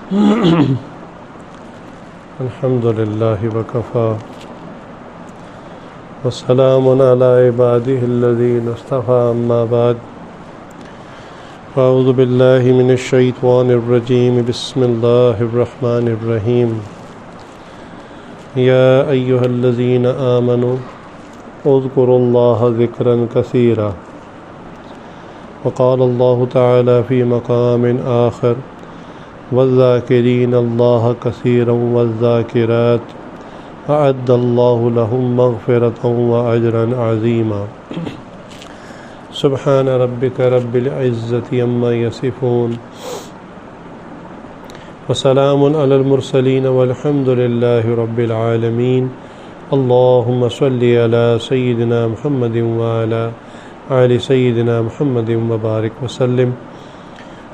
الحمد للہ وکفا والسلام علی عباده الذین اصطفى اما بعد اعوذ باللہ من الشیطان الرجیم بسم اللہ الرحمن الرحیم یا ایہا الذین آمنوا اذکروا اللہ ذکرا کثیرا وقال اللہ تعالی فی مقام آخر والذاکرین اللہ کثیرا والذاکرات اعد اللہ لهم مغفرة واجرا عظیما سبحان ربک رب العزة عما یصفون وسلام علی المرسلین والحمد للہ رب العالمین اللہم صلی علی سیدنا محمد وعلی آل سیدنا محمد وبارک وسلم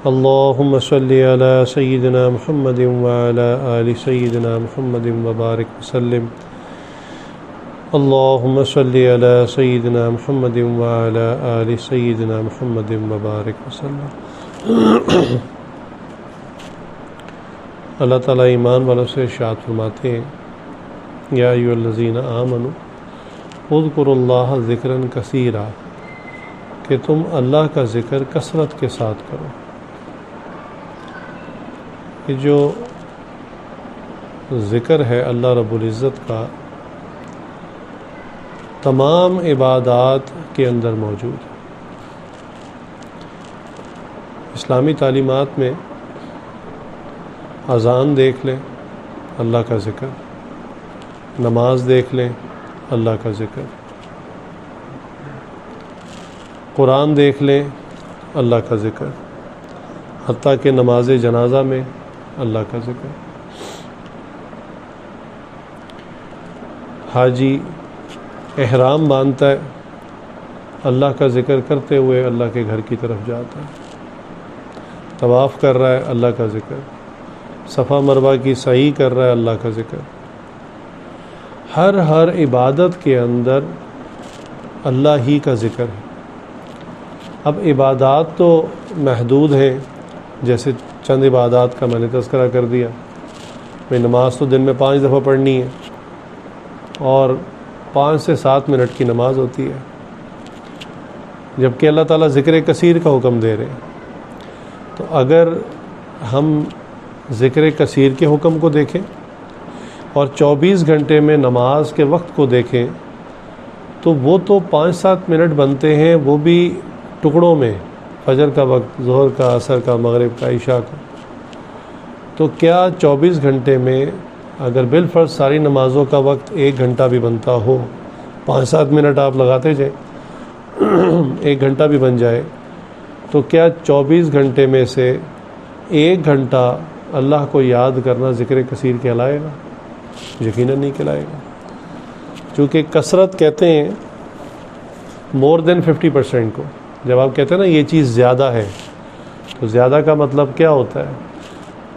اللہم صلی علی سیدنا محمد وعلی آل سیدنا محمد وبارک وسلم اللہم صلی علی سیدنا محمد وعلی آل سیدنا محمد وبارک وسلم۔ اللہ تعالیٰ ایمان والوں سے ارشاد فرماتے ہیں یا ایھا الذین آمنوا اذکروا اللہ ذکرا کثیرا کہ تم اللہ کا ذکر کثرت کے ساتھ کرو۔ کہ جو ذکر ہے اللہ رب العزت کا تمام عبادات کے اندر موجود ہے۔ اسلامی تعلیمات میں اذان دیکھ لیں اللہ کا ذکر، نماز دیکھ لیں اللہ کا ذکر، قرآن دیکھ لیں اللہ کا ذکر، حتیٰ کہ نماز جنازہ میں اللہ کا ذکر۔ حاجی احرام باندھتا ہے اللہ کا ذکر کرتے ہوئے اللہ کے گھر کی طرف جاتا ہے، طواف کر رہا ہے اللہ کا ذکر، صفا مروہ کی سعی کر رہا ہے اللہ کا ذکر۔ ہر عبادت کے اندر اللہ ہی کا ذکر ہے۔ اب عبادات تو محدود ہیں، جیسے چند عبادات کا میں نے تذکرہ کر دیا، میں نماز تو دن میں 5 دفعہ پڑھنی ہے اور 5 سے 7 منٹ کی نماز ہوتی ہے، جبکہ اللہ تعالیٰ ذکر کثیر کا حکم دے رہے ہیں۔ تو اگر ہم ذکر کثیر کے حکم کو دیکھیں اور 24 گھنٹے میں نماز کے وقت کو دیکھیں تو وہ تو 5-7 منٹ بنتے ہیں، وہ بھی ٹکڑوں میں، فجر کا وقت، ظہر کا، عصر کا، مغرب کا، عشاء کا۔ تو کیا 24 گھنٹے میں اگر بالفرض ساری نمازوں کا وقت 1 گھنٹہ بھی بنتا ہو، 5-7 منٹ آپ لگاتے جائیں، 1 گھنٹہ بھی بن جائے، تو کیا 24 گھنٹے میں سے 1 گھنٹہ اللہ کو یاد کرنا ذکر کثیر کہلائے گا؟ یقیناً نہیں کہلائے گا، چونکہ کثرت کہتے ہیں مور دین 50% کو۔ جب آپ کہتے ہیں نا یہ چیز زیادہ ہے، تو زیادہ کا مطلب کیا ہوتا ہے؟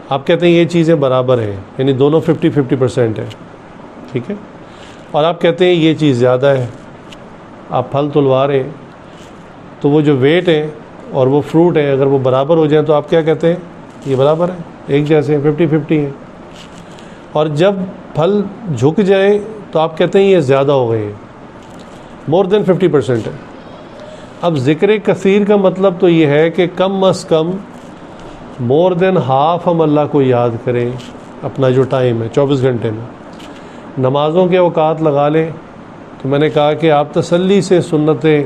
آپ کہتے ہیں یہ چیزیں برابر ہیں، یعنی دونوں 50% ہے، ٹھیک ہے؟ اور آپ کہتے ہیں یہ چیز زیادہ ہے، آپ پھل تلوا رہے ہیں تو وہ جو ویٹ ہے اور وہ فروٹ ہے اگر وہ برابر ہو جائیں تو آپ کیا کہتے ہیں؟ یہ برابر ہے، ایک جیسے ہیں، 50-50 ہیں۔ اور جب پھل جھک جائیں تو آپ کہتے ہیں یہ زیادہ ہو گئے ہیں، مور دین 50% ہے۔ اب ذکر کثیر کا مطلب تو یہ ہے کہ کم از کم مور دین ہاف ہم اللہ کو یاد کریں اپنا جو ٹائم ہے 24 گھنٹے میں۔ نمازوں کے اوقات لگا لیں تو میں نے کہا کہ آپ تسلی سے سنتیں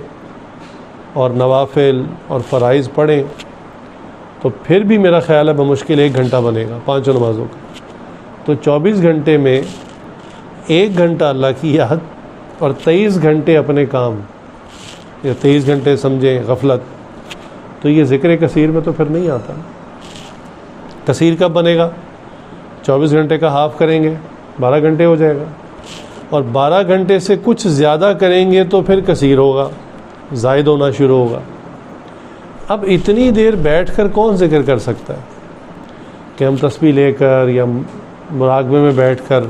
اور نوافل اور فرائض پڑھیں تو پھر بھی میرا خیال ہے بمشکل 1 گھنٹہ بنے گا 5 نمازوں کا۔ تو 24 گھنٹے میں 1 گھنٹہ اللہ کی یاد اور 23 گھنٹے اپنے کام، یا 23 گھنٹے سمجھیں غفلت، تو یہ ذکر کثیر میں تو پھر نہیں آتا۔ کثیر کب بنے گا؟ 24 گھنٹے کا ہاف کریں گے 12 گھنٹے ہو جائے گا، اور 12 گھنٹے سے کچھ زیادہ کریں گے تو پھر کثیر ہوگا، زائد ہونا شروع ہوگا۔ اب اتنی دیر بیٹھ کر کون ذکر کر سکتا ہے کہ ہم تسبیح لے کر یا مراقبے میں بیٹھ کر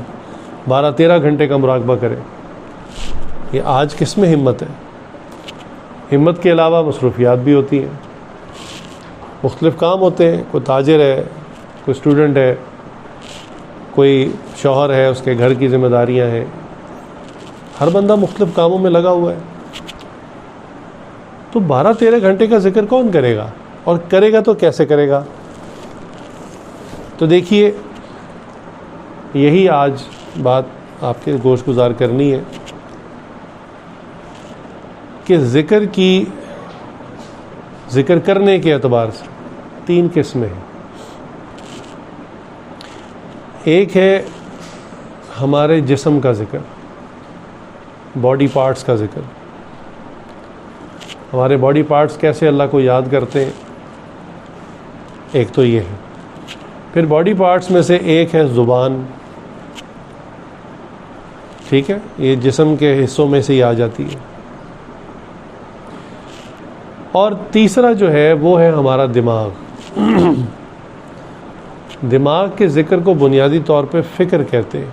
12-13 گھنٹے کا مراقبہ کریں؟ یہ آج کس میں ہمت ہے؟ ہمت کے علاوہ مصروفیات بھی ہوتی ہیں، مختلف کام ہوتے ہیں، کوئی تاجر ہے، کوئی اسٹوڈنٹ ہے، کوئی شوہر ہے، اس کے گھر کی ذمہ داریاں ہیں، ہر بندہ مختلف کاموں میں لگا ہوا ہے، تو 12-13 گھنٹے کا ذکر کون کرے گا؟ اور کرے گا تو کیسے کرے گا؟ تو دیکھیے، یہی آج بات آپ کے گوش گزار کرنی ہے کہ ذکر کرنے کے اعتبار سے 3 قسمیں ہیں۔ ایک ہے ہمارے جسم کا ذکر، باڈی پارٹس کا ذکر، ہمارے باڈی پارٹس کیسے اللہ کو یاد کرتے ہیں، ایک تو یہ ہے۔ پھر باڈی پارٹس میں سے ایک ہے زبان، ٹھیک ہے، یہ جسم کے حصوں میں سے ہی آ جاتی ہے۔ اور تیسرا جو ہے وہ ہے ہمارا دماغ۔ دماغ کے ذکر کو بنیادی طور پہ فکر کہتے ہیں۔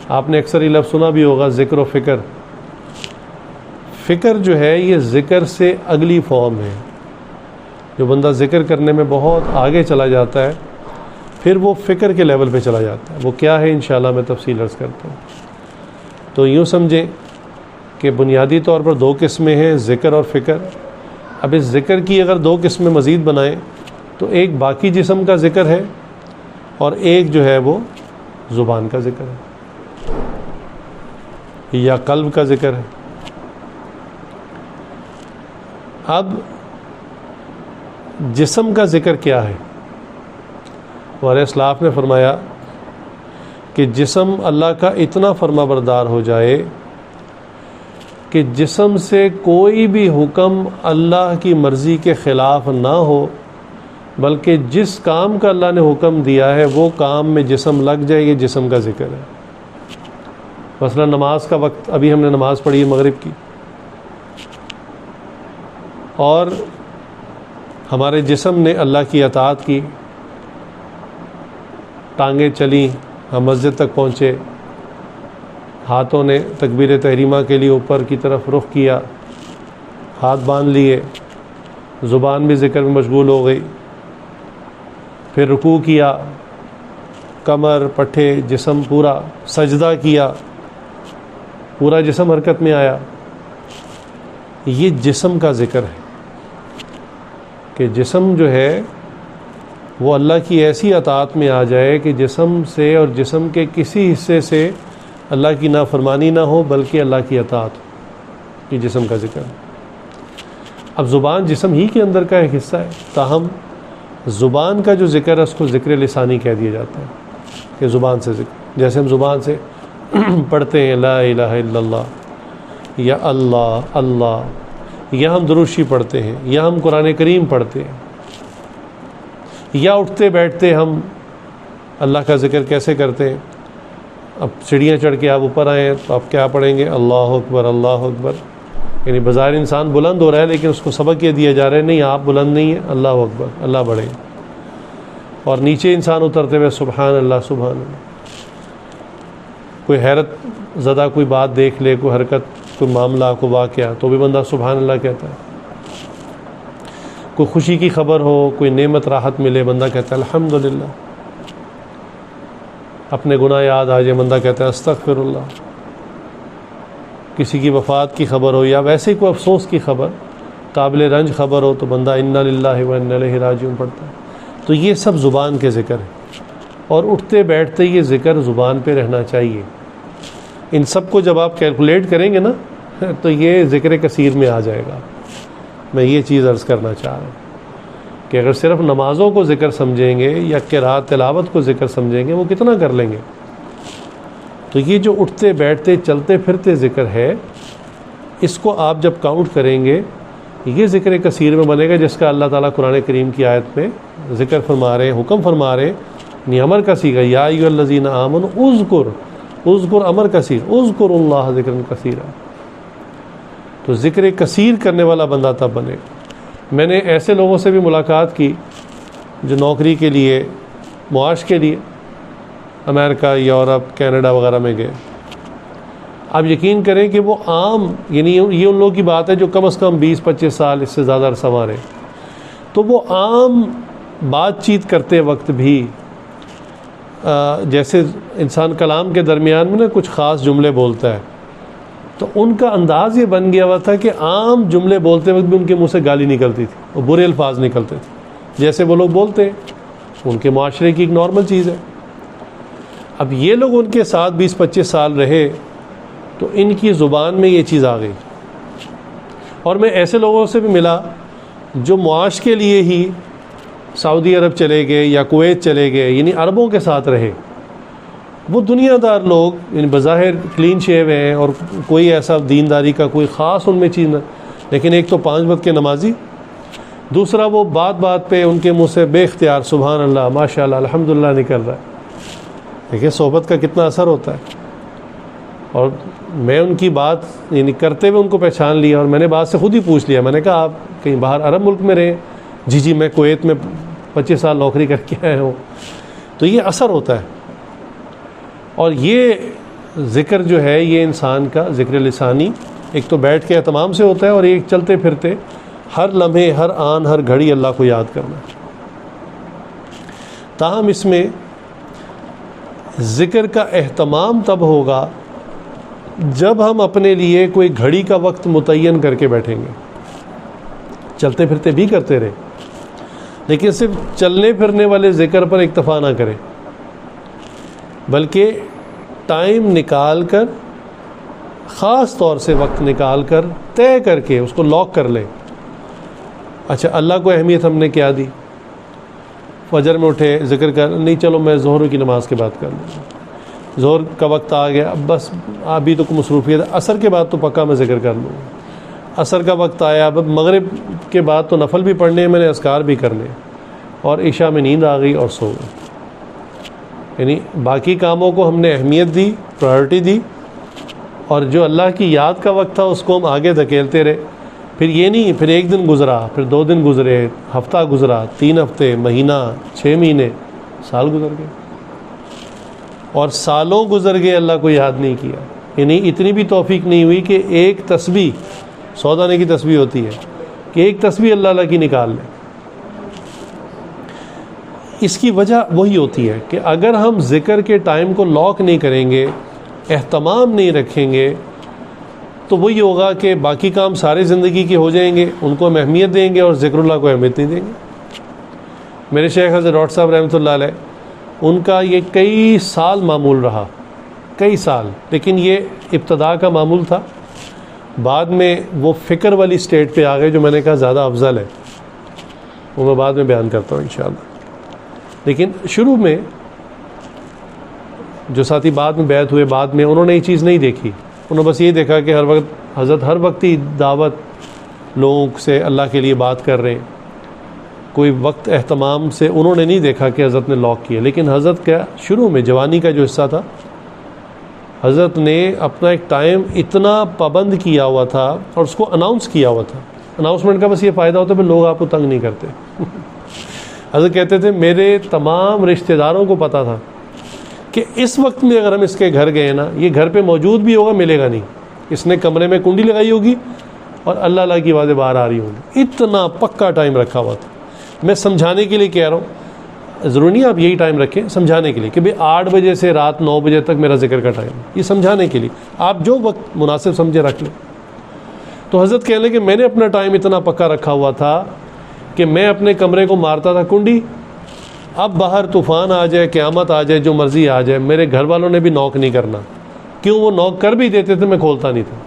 آپ نے اکثر یہ لفظ سنا بھی ہوگا، ذکر و فکر۔ فکر جو ہے یہ ذکر سے اگلی فارم ہے۔ جو بندہ ذکر کرنے میں بہت آگے چلا جاتا ہے پھر وہ فکر کے لیول پہ چلا جاتا ہے۔ وہ کیا ہے انشاءاللہ میں تفصیل عرض کرتا ہوں۔ تو یوں سمجھیں کہ بنیادی طور پر 2 قسمیں ہیں، ذکر اور فکر۔ اب اس ذکر کی اگر 2 قسمیں مزید بنائیں تو ایک باقی جسم کا ذکر ہے اور ایک جو ہے وہ زبان کا ذکر ہے یا قلب کا ذکر ہے۔ اب جسم کا ذکر کیا ہے؟ ہمارے اسلاف نے فرمایا کہ جسم اللہ کا اتنا فرما بردار ہو جائے کہ جسم سے کوئی بھی حکم اللہ کی مرضی کے خلاف نہ ہو، بلکہ جس کام کا اللہ نے حکم دیا ہے وہ کام میں جسم لگ جائے، یہ جسم کا ذکر ہے۔ مثلا نماز کا وقت، ابھی ہم نے نماز پڑھی ہے مغرب کی، اور ہمارے جسم نے اللہ کی اطاعت کی، ٹانگیں چلیں، ہم مسجد تک پہنچے، ہاتھوں نے تکبیر تحریمہ کے لیے اوپر کی طرف رخ کیا، ہاتھ باندھ لیے، زبان بھی ذکر میں مشغول ہو گئی، پھر رکوع کیا، کمر، پٹھے، جسم پورا، سجدہ کیا، پورا جسم حرکت میں آیا۔ یہ جسم کا ذکر ہے کہ جسم جو ہے وہ اللہ کی ایسی اطاعت میں آ جائے کہ جسم سے اور جسم کے کسی حصے سے اللہ کی نافرمانی نہ ہو بلکہ اللہ کی اطاعت ہو۔ یہ جسم کا ذکر ہے۔ اب زبان جسم ہی کے اندر کا ایک حصہ ہے، تاہم زبان کا جو ذکر ہے اس کو ذکر لسانی کہہ دیا جاتا ہے کہ زبان سے ذکر، جیسے ہم زبان سے پڑھتے ہیں لا الہ الا اللہ یا اللہ اللہ، یا ہم دروشی پڑھتے ہیں، یا ہم قرآن کریم پڑھتے ہیں، یا اٹھتے بیٹھتے ہم اللہ کا ذکر کیسے کرتے ہیں۔ اب سیڑھیاں چڑھ کے آپ اوپر آئے ہیں تو آپ کیا پڑھیں گے؟ اللہ اکبر اللہ اکبر، یعنی بظاہر انسان بلند ہو رہا ہے لیکن اس کو سبق یہ دیا جا رہا ہے نہیں آپ بلند نہیں ہیں، اللہ اکبر، اللہ بڑھے۔ اور نیچے انسان اترتے ہوئے سبحان اللہ سبحان اللہ۔ کوئی حیرت زدہ کوئی بات دیکھ لے، کوئی حرکت، کوئی معاملہ، کوئی واقعہ، تو بھی بندہ سبحان اللہ کہتا ہے۔ کوئی خوشی کی خبر ہو، کوئی نعمت راحت ملے، بندہ کہتا ہے الحمدللہ۔ اپنے گناہ یاد آ جائے، بندہ کہتا ہے استغفر اللہ۔ کسی کی وفات کی خبر ہو یا ویسے کوئی افسوس کی خبر، قابل رنج خبر ہو تو بندہ انا للہ و انا الیہ راجعون پڑھتا ہے۔ تو یہ سب زبان کے ذکر ہے، اور اٹھتے بیٹھتے یہ ذکر زبان پہ رہنا چاہیے۔ ان سب کو جب آپ کیلکولیٹ کریں گے نا تو یہ ذکر کثیر میں آ جائے گا۔ میں یہ چیز عرض کرنا چاہ رہا ہوں کہ اگر صرف نمازوں کو ذکر سمجھیں گے یا قرات تلاوت کو ذکر سمجھیں گے وہ کتنا کر لیں گے؟ تو یہ جو اٹھتے بیٹھتے چلتے پھرتے ذکر ہے، اس کو آپ جب کاؤنٹ کریں گے یہ ذکر کثیر میں بنے گا، جس کا اللہ تعالیٰ قرآن کریم کی آیت میں ذکر فرما رہے ہیں، حکم فرما رہے ہیں، امر کا صیغہ یا ایھا الذین آمنوا اذکر امر کثیر، اذکر اللہ ذکر کثیرا۔ تو ذکر کثیر کرنے والا بندہ تب بنے گا۔ میں نے ایسے لوگوں سے بھی ملاقات کی جو نوکری کے لیے، معاش کے لیے امریکہ، یورپ، کینیڈا وغیرہ میں گئے۔ آپ یقین کریں کہ وہ عام، یعنی یہ ان لوگوں کی بات ہے جو کم از کم 20-25 سال اس سے زیادہ عرصہ رہے، تو وہ عام بات چیت کرتے وقت بھی جیسے انسان کلام کے درمیان میں نا کچھ خاص جملے بولتا ہے، تو ان کا انداز یہ بن گیا ہوا تھا کہ عام جملے بولتے وقت بھی ان کے منہ سے گالی نکلتی تھی اور برے الفاظ نکلتے تھے، جیسے وہ لوگ بولتے ہیں ان کے معاشرے کی ایک نارمل چیز ہے۔ اب یہ لوگ ان کے ساتھ 20-25 سال رہے تو ان کی زبان میں یہ چیز آ گئی، اور میں ایسے لوگوں سے بھی ملا جو معاش کے لیے ہی سعودی عرب چلے گئے یا کویت چلے گئے، یعنی عربوں کے ساتھ رہے، وہ دنیا دار لوگ، یعنی بظاہر کلین شیو ہیں اور کوئی ایسا دینداری کا کوئی خاص ان میں چیز نہ، لیکن ایک تو 5 وقت کے نمازی، دوسرا وہ بات بات پہ ان کے منہ سے بے اختیار سبحان اللہ ماشاء اللہ الحمدللہ نکل رہا ہے۔ دیکھیں صحبت کا کتنا اثر ہوتا ہے۔ اور میں ان کی بات یعنی کرتے ہوئے ان کو پہچان لیا، اور میں نے بات سے خود ہی پوچھ لیا، میں نے کہا آپ کہیں باہر عرب ملک میں رہے؟ جی میں کویت میں 25 سال نوکری کر کے آئے ہوں۔ تو یہ اثر ہوتا ہے، اور یہ ذکر جو ہے یہ انسان کا ذکر لسانی ایک تو بیٹھ کے اہتمام سے ہوتا ہے، اور ایک چلتے پھرتے ہر لمحے ہر آن ہر گھڑی اللہ کو یاد کرنا۔ تاہم اس میں ذکر کا اہتمام تب ہوگا جب ہم اپنے لیے کوئی گھڑی کا وقت متعین کر کے بیٹھیں گے۔ چلتے پھرتے بھی کرتے رہے، لیکن صرف چلنے پھرنے والے ذکر پر اکتفا نہ کریں، بلکہ ٹائم نکال کر، خاص طور سے وقت نکال کر طے کر کے اس کو لاک کر لیں۔ اچھا اللہ کو اہمیت ہم نے کیا دی؟ فجر میں اٹھے ذکر کر، نہیں چلو میں ظہر کی نماز کے بعد کر لوں، ظہر کا وقت آ گیا اب بس ابھی تو مصروفیت ہے، عصر کے بعد تو پکا میں ذکر کر لوں، عصر کا وقت آیا اب مغرب کے بعد تو نفل بھی پڑھنے ہیں، میں نے اذکار بھی کرنے، اور عشاء میں نیند آ گئی اور سو گئی۔ یعنی باقی کاموں کو ہم نے اہمیت دی، پرائرٹی دی، اور جو اللہ کی یاد کا وقت تھا اس کو ہم آگے دھکیلتے رہے۔ پھر یہ نہیں پھر ایک دن گزرا، پھر 2 دن گزرے، ہفتہ گزرا، 3 ہفتے، مہینہ، 6 مہینے، سال گزر گئے، اور سالوں گزر گئے اللہ کو یاد نہیں کیا۔ یعنی اتنی بھی توفیق نہیں ہوئی کہ ایک تسبیح، 100 دانے کی تسبیح ہوتی ہے، کہ ایک تسبیح اللہ کی نکال لیں۔ اس کی وجہ وہی ہوتی ہے کہ اگر ہم ذکر کے ٹائم کو لاک نہیں کریں گے، اہتمام نہیں رکھیں گے، تو وہی ہوگا کہ باقی کام سارے زندگی کے ہو جائیں گے، ان کو ہم اہمیت دیں گے اور ذکر اللہ کو اہمیت نہیں دیں گے۔ میرے شیخ حضرت ڈاکٹر صاحب رحمۃ اللہ علیہ، ان کا یہ کئی سال معمول رہا، کئی سال، لیکن یہ ابتدا کا معمول تھا، بعد میں وہ فکر والی سٹیٹ پہ آ گئے جو میں نے کہا زیادہ افضل ہے، وہ میں بعد میں بیان کرتا ہوں انشاءاللہ۔ لیکن شروع میں جو ساتھی بعد میں بیعت ہوئے، بعد میں انہوں نے یہ چیز نہیں دیکھی، انہوں نے بس یہ دیکھا کہ ہر وقت حضرت ہر وقت ہی دعوت لوگوں سے اللہ کے لیے بات کر رہے ہیں، کوئی وقت اہتمام سے انہوں نے نہیں دیکھا کہ حضرت نے لاک کیا۔ لیکن حضرت کا شروع میں جوانی کا جو حصہ تھا، حضرت نے اپنا ایک ٹائم اتنا پابند کیا ہوا تھا اور اس کو اناؤنس کیا ہوا تھا۔ اناؤنسمنٹ کا بس یہ فائدہ ہوتا ہے کہ لوگ آپ کو تنگ نہیں کرتے۔ حضرت کہتے تھے میرے تمام رشتہ داروں کو پتہ تھا کہ اس وقت میں اگر ہم اس کے گھر گئے نا، یہ گھر پہ موجود بھی ہوگا ملے گا نہیں، اس نے کمرے میں کنڈی لگائی ہوگی اور اللہ اللہ کی آوازیں باہر آ رہی ہوں گی۔ اتنا پکا ٹائم رکھا ہوا تھا۔ میں سمجھانے کے لیے کہہ رہا ہوں، ضروری نہیں آپ یہی ٹائم رکھیں، سمجھانے کے لیے کہ بھئی 8 بجے سے رات 9 بجے تک میرا ذکر کا ٹائم، یہ سمجھانے کے لیے آپ جو وقت مناسب سمجھے رکھ لیں۔ تو حضرت کہنے لگے کہ میں نے اپنا ٹائم اتنا پکا رکھا ہوا تھا کہ میں اپنے کمرے کو مارتا تھا کنڈی، اب باہر طوفان آ جائے، قیامت آ جائے، جو مرضی آ جائے، میرے گھر والوں نے بھی نوک نہیں کرنا۔ کیوں؟ وہ نوک کر بھی دیتے تھے، میں کھولتا نہیں تھا،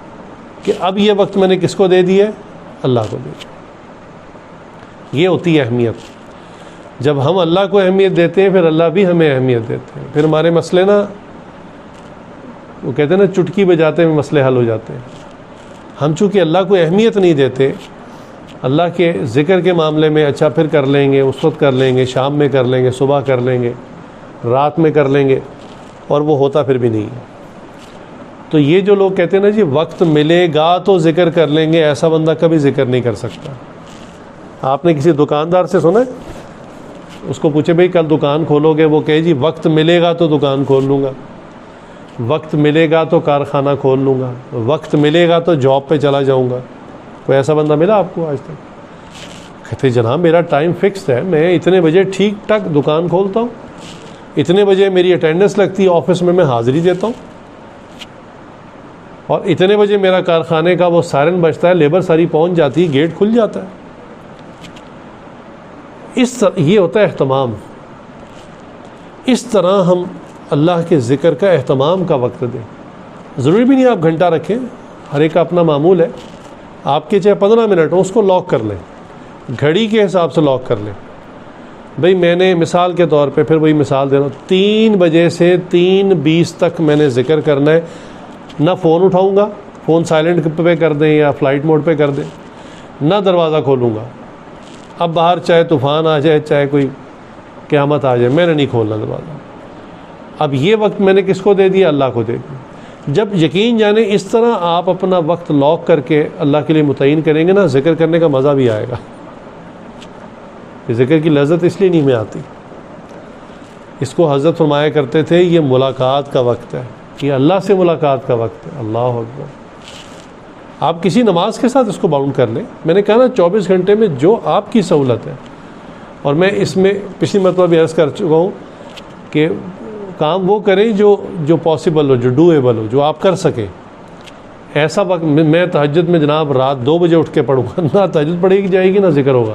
کہ اب یہ وقت میں نے کس کو دے دیا ہے؟ اللہ کو دے دیا۔ یہ ہوتی ہے اہمیت۔ جب ہم اللہ کو اہمیت دیتے ہیں پھر اللہ بھی ہمیں اہمیت دیتے ہیں، پھر ہمارے مسئلے نا، وہ کہتے ہیں نا چٹکی بجاتے میں مسئلے حل ہو جاتے ہیں۔ ہم چونکہ اللہ کو اہمیت نہیں دیتے، اللہ کے ذکر کے معاملے میں اچھا پھر کر لیں گے، اس وقت کر لیں گے، شام میں کر لیں گے، صبح کر لیں گے، رات میں کر لیں گے، اور وہ ہوتا پھر بھی نہیں ہے۔ تو یہ جو لوگ کہتے ہیں نا جی وقت ملے گا تو ذکر کر لیں گے، ایسا بندہ کبھی ذکر نہیں کر سکتا۔ آپ نے کسی دکاندار سے سنا ہے؟ اس کو پوچھے بھئی کل دکان کھولو گے؟ وہ کہے جی وقت ملے گا تو دکان کھول لوں گا، وقت ملے گا تو کارخانہ کھول لوں گا، وقت ملے گا تو جاب پہ چلا جاؤں گا۔ کوئی ایسا بندہ ملا آپ کو آج تک؟ کہتے جناب میرا ٹائم فکسڈ ہے، میں اتنے بجے ٹھیک ٹھاک دکان کھولتا ہوں، اتنے بجے میری اٹینڈنس لگتی ہے آفس میں حاضری دیتا ہوں، اور اتنے بجے میرا کارخانے کا وہ سائرن بجتا ہے، لیبر ساری پہنچ جاتی ہے، گیٹ کھل جاتا ہے۔ یہ ہوتا ہے اہتمام۔ اس طرح ہم اللہ کے ذکر کا اہتمام کا وقت دیں۔ ضروری بھی نہیں آپ گھنٹہ رکھیں، ہر ایک کا اپنا معمول ہے، آپ کے چاہے 15 منٹ ہو اس کو لاک کر لیں، گھڑی کے حساب سے لاک کر لیں۔ بھئی میں نے مثال کے طور پہ پھر وہی مثال دے رہا ہوں، 3 بجے سے 3:20 تک میں نے ذکر کرنا ہے، نہ فون اٹھاؤں گا، فون سائلنٹ پہ کر دیں یا فلائٹ موڈ پہ کر دیں، نہ دروازہ کھولوں گا۔ اب باہر چاہے طوفان آ جائے، چاہے کوئی قیامت آ جائے، میں نے نہیں کھولنا دروازہ۔ اب یہ وقت میں نے کس کو دے دیا؟ اللہ کو دے دیا۔ جب یقین جانے اس طرح آپ اپنا وقت لاک کر کے اللہ کے لیے متعین کریں گے نا، ذکر کرنے کا مزہ بھی آئے گا۔ ذکر کی لذت اس لیے نہیں میں آتی، اس کو حضرت فرمایا کرتے تھے یہ ملاقات کا وقت ہے، یہ اللہ سے ملاقات کا وقت ہے۔ اللہ اکبر۔ آپ کسی نماز کے ساتھ اس کو باؤنڈ کر لیں۔ میں نے کہا نا 24 گھنٹے میں جو آپ کی سہولت ہے، اور میں اس میں پچھلی مرتبہ بھی عرض کر چکا ہوں کہ کام وہ کریں جو پاسبل ہو، جو ڈویبل ہو، جو آپ کر سکیں۔ ایسا وقت میں تہجد میں جناب رات 2 بجے اٹھ کے پڑھوں گا، نہ تہجد پڑھی جائے گی نہ ذکر ہوگا،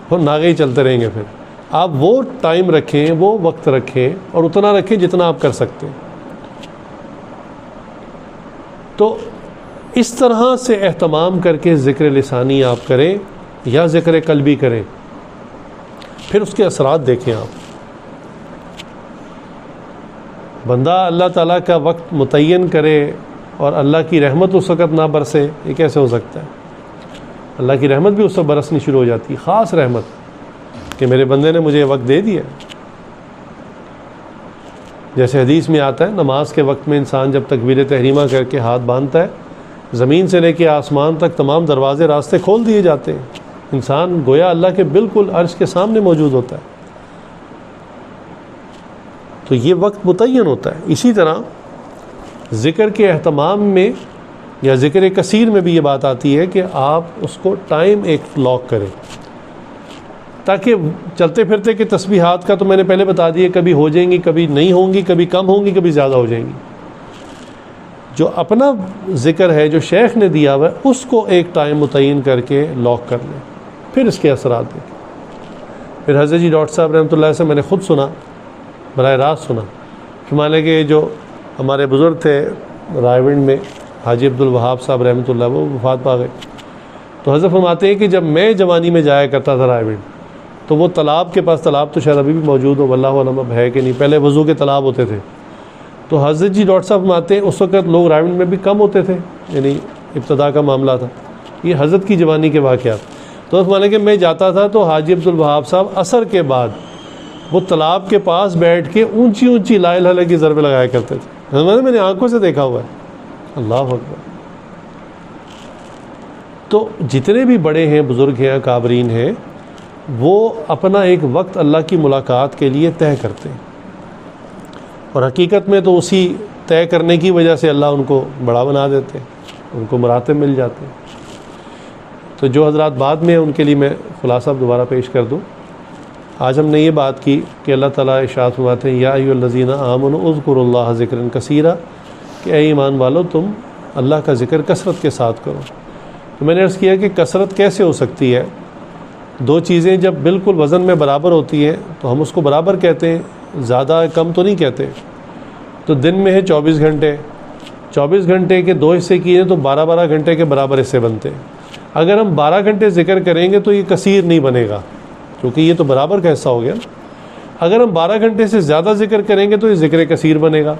اور ناگے ہی چلتے رہیں گے۔ پھر آپ وہ ٹائم رکھیں، وہ وقت رکھیں، اور اتنا رکھیں جتنا آپ کر سکتے ہیں۔ تو اس طرح سے اہتمام کر کے ذکر لسانی آپ کریں یا ذکر قلبی کریں، پھر اس کے اثرات دیکھیں آپ۔ بندہ اللہ تعالیٰ کا وقت متعین کرے اور اللہ کی رحمت اس وقت نہ برسے، یہ کیسے ہو سکتا ہے؟ اللہ کی رحمت بھی اس وقت برسنی شروع ہو جاتی ہے، خاص رحمت کہ میرے بندے نے مجھے وقت دے دیا۔ جیسے حدیث میں آتا ہے، نماز کے وقت میں انسان جب تکبیر تحریمہ کر کے ہاتھ باندھتا ہے، زمین سے لے کے آسمان تک تمام دروازے راستے کھول دیے جاتے ہیں، انسان گویا اللہ کے بالکل عرش کے سامنے موجود ہوتا ہے۔ تو یہ وقت متعین ہوتا ہے۔ اسی طرح ذکر کے اہتمام میں یا ذکر کثیر میں بھی یہ بات آتی ہے کہ آپ اس کو ٹائم ایک لاک کریں، تاکہ چلتے پھرتے کہ تسبیحات کا تو میں نے پہلے بتا دیا، کبھی ہو جائیں گی، کبھی نہیں ہوں گی، کبھی کم ہوں گی، کبھی زیادہ ہو جائیں گی۔ جو اپنا ذکر ہے جو شیخ نے دیا ہوا ہے، اس کو ایک ٹائم متعین کر کے لاک کر لیں، پھر اس کے اثرات دیکھیں۔ پھر حضرت جی ڈاکٹر صاحب رحمۃ اللہ سے میں نے خود سنا، براہ راست سنا، فرمانے کے جو ہمارے بزرگ تھے رائے ونڈ میں، حاجی عبدالوہاب صاحب رحمۃ اللہ، وہ وفات پا گئے۔ تو حضرت فرماتے ہیں کہ جب میں جوانی میں جایا کرتا تھا رائے ونڈ، تو وہ تالاب کے پاس، تالاب تو شاید ابھی بھی موجود ہو، واللہ علم اب ہے کہ نہیں، پہلے وضو کے تالاب ہوتے تھے۔ تو حضرت جی ڈاکٹر صاحب فرماتے ہیں اس وقت لوگ رائے ونڈ میں بھی کم ہوتے تھے، یعنی ابتدا کا معاملہ تھا، یہ حضرت کی جوانی کے واقعات۔ تو فرمانے کہ میں جاتا تھا تو حاجی عبدالوہاب صاحب عصر کے بعد وہ تالاب کے پاس بیٹھ کے اونچی اونچی لا الہ الا اللہ کی ضربیں لگایا کرتے تھے، میں نے آنکھوں سے دیکھا ہوا ہے۔ اللہ اکبر۔ تو جتنے بھی بڑے ہیں، بزرگ ہیں، اکابرین ہیں، وہ اپنا ایک وقت اللہ کی ملاقات کے لیے طے کرتے ہیں، اور حقیقت میں تو اسی طے کرنے کی وجہ سے اللہ ان کو بڑا بنا دیتے ہیں، ان کو مراتب مل جاتے ہیں۔ تو جو حضرات بعد میں ان کے لیے میں خلاصہ دوبارہ پیش کر دوں۔ آج ہم نے یہ بات کی کہ اللہ تعالیٰ ارشاد فرماتے ہیں، یا ایھا الذین آمنوا اذکروا اللہ ذکرا کثیرا، کہ اے ایمان والو تم اللہ کا ذکر کثرت کے ساتھ کرو۔ تو میں نے عرض کیا کہ کثرت کیسے ہو سکتی ہے؟ دو چیزیں جب بالکل وزن میں برابر ہوتی ہیں تو ہم اس کو برابر کہتے ہیں، زیادہ کم تو نہیں کہتے۔ تو دن میں ہے 24 گھنٹے، 24 گھنٹے کے 2 حصے کیے تو 12 گھنٹے کے برابر حصے بنتے ہیں۔ اگر ہم 12 گھنٹے ذکر کریں گے تو یہ کثیر نہیں بنے گا، کیونکہ یہ تو برابر کا حصہ ہو گیا۔ اگر ہم 12 گھنٹے سے زیادہ ذکر کریں گے تو یہ ذکر کثیر بنے گا۔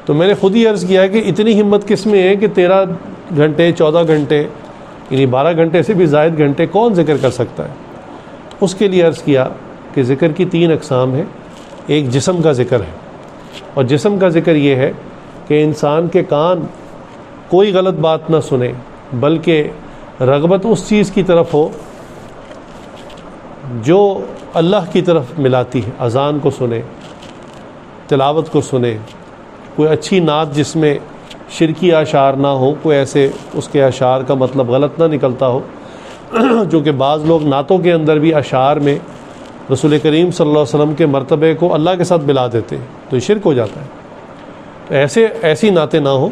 تو میں نے خود ہی عرض کیا کہ اتنی ہمت کس میں ہے کہ 13 گھنٹے 14 گھنٹے یعنی 12 گھنٹے سے بھی زائد گھنٹے کون ذکر کر سکتا ہے؟ اس کے لیے عرض کیا کہ ذکر کی 3 اقسام ہیں۔ ایک جسم کا ذکر ہے، اور جسم کا ذکر یہ ہے کہ انسان کے کان کوئی غلط بات نہ سنے، بلکہ رغبت اس چیز کی طرف ہو جو اللہ کی طرف ملاتی ہے، اذان کو سنے، تلاوت کو سنے، کوئی اچھی نعت جس میں شرکی اشعار نہ ہو، کوئی ایسے اس کے اشعار کا مطلب غلط نہ نکلتا ہو، چونکہ بعض لوگ نعتوں کے اندر بھی اشعار میں رسول کریم صلی اللہ علیہ وسلم کے مرتبے کو اللہ کے ساتھ ملا دیتے ہیں، تو یہ شرک ہو جاتا ہے۔ تو ایسی نعتیں نہ ہوں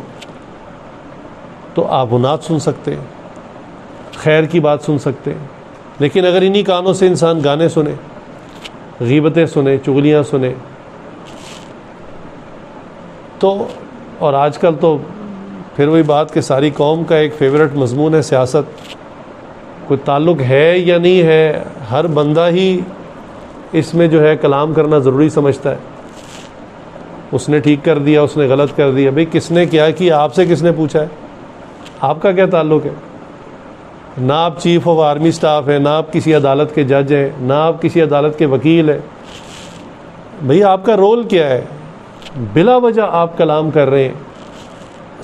تو آپ وہ نعت سن سکتے ہیں، خیر کی بات سن سکتے ہیں۔ لیکن اگر انہی کانوں سے انسان گانے سنے، غیبتیں سنے، چغلیاں سنے، تو اور آج کل تو پھر وہی بات کہ ساری قوم کا ایک فیورٹ مضمون ہے سیاست، کوئی تعلق ہے یا نہیں ہے، ہر بندہ ہی اس میں جو ہے کلام کرنا ضروری سمجھتا ہے۔ اس نے ٹھیک کر دیا، اس نے غلط کر دیا، بھئی کس نے کیا کیا، آپ سے کس نے پوچھا ہے، آپ کا کیا تعلق ہے؟ نہ آپ چیف آف آرمی سٹاف ہیں، نہ آپ کسی عدالت کے جج ہیں، نہ آپ کسی عدالت کے وکیل ہیں۔ بھئی آپ کا رول کیا ہے؟ بلا وجہ آپ کلام کر رہے ہیں،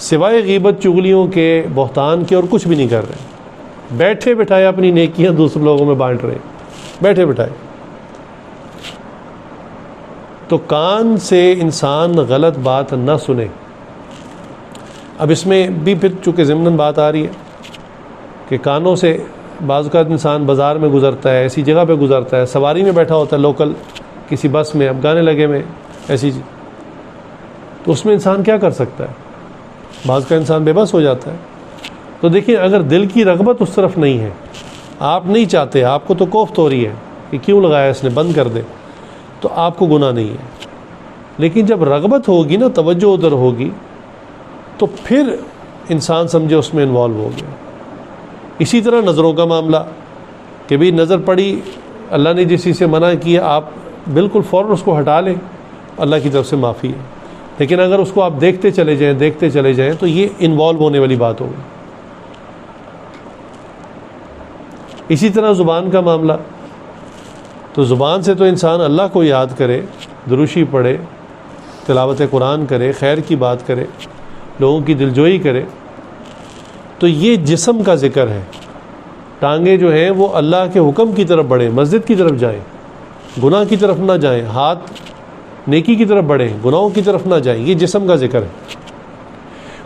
سوائے غیبت چغلیوں کے، بہتان کے، اور کچھ بھی نہیں کر رہے، بیٹھے بٹھائے اپنی نیکیاں دوسرے لوگوں میں بانٹ رہے ہیں، بیٹھے بٹھائے۔ تو کان سے انسان غلط بات نہ سنے۔ اب اس میں بھی پھر چونکہ ضمناً بات آ رہی ہے کہ کانوں سے بعض اوقات انسان بازار میں گزرتا ہے، ایسی جگہ پہ گزرتا ہے، سواری میں بیٹھا ہوتا ہے، لوکل کسی بس میں، اب گانے لگے میں ایسی چیز، تو اس میں انسان کیا کر سکتا ہے؟ بعض کا انسان بے بس ہو جاتا ہے۔ تو دیکھیں، اگر دل کی رغبت اس طرف نہیں ہے، آپ نہیں چاہتے، آپ کو تو کوفت ہو رہی ہے کہ کیوں لگایا اس نے، بند کر دے، تو آپ کو گناہ نہیں ہے۔ لیکن جب رغبت ہوگی نا، توجہ ادھر ہوگی، تو پھر انسان سمجھے اس میں انوالو ہو گیا۔ اسی طرح نظروں کا معاملہ کہ بھی نظر پڑی، اللہ نے جس چیز سے منع کیا، آپ بالکل فوراً اس کو ہٹا لیں، اللہ کی طرف سے معافی ہے۔ لیکن اگر اس کو آپ دیکھتے چلے جائیں تو یہ انوالو ہونے والی بات ہوگی۔ اسی طرح زبان کا معاملہ، تو زبان سے تو انسان اللہ کو یاد کرے، دروشی پڑھے، تلاوت قرآن کرے، خیر کی بات کرے، لوگوں کی دلجوئی کرے، تو یہ جسم کا ذکر ہے۔ ٹانگیں جو ہیں وہ اللہ کے حکم کی طرف بڑھیں، مسجد کی طرف جائیں، گناہ کی طرف نہ جائیں، ہاتھ نیکی کی طرف بڑھیں، گناہوں کی طرف نہ جائیں، یہ جسم کا ذکر ہے۔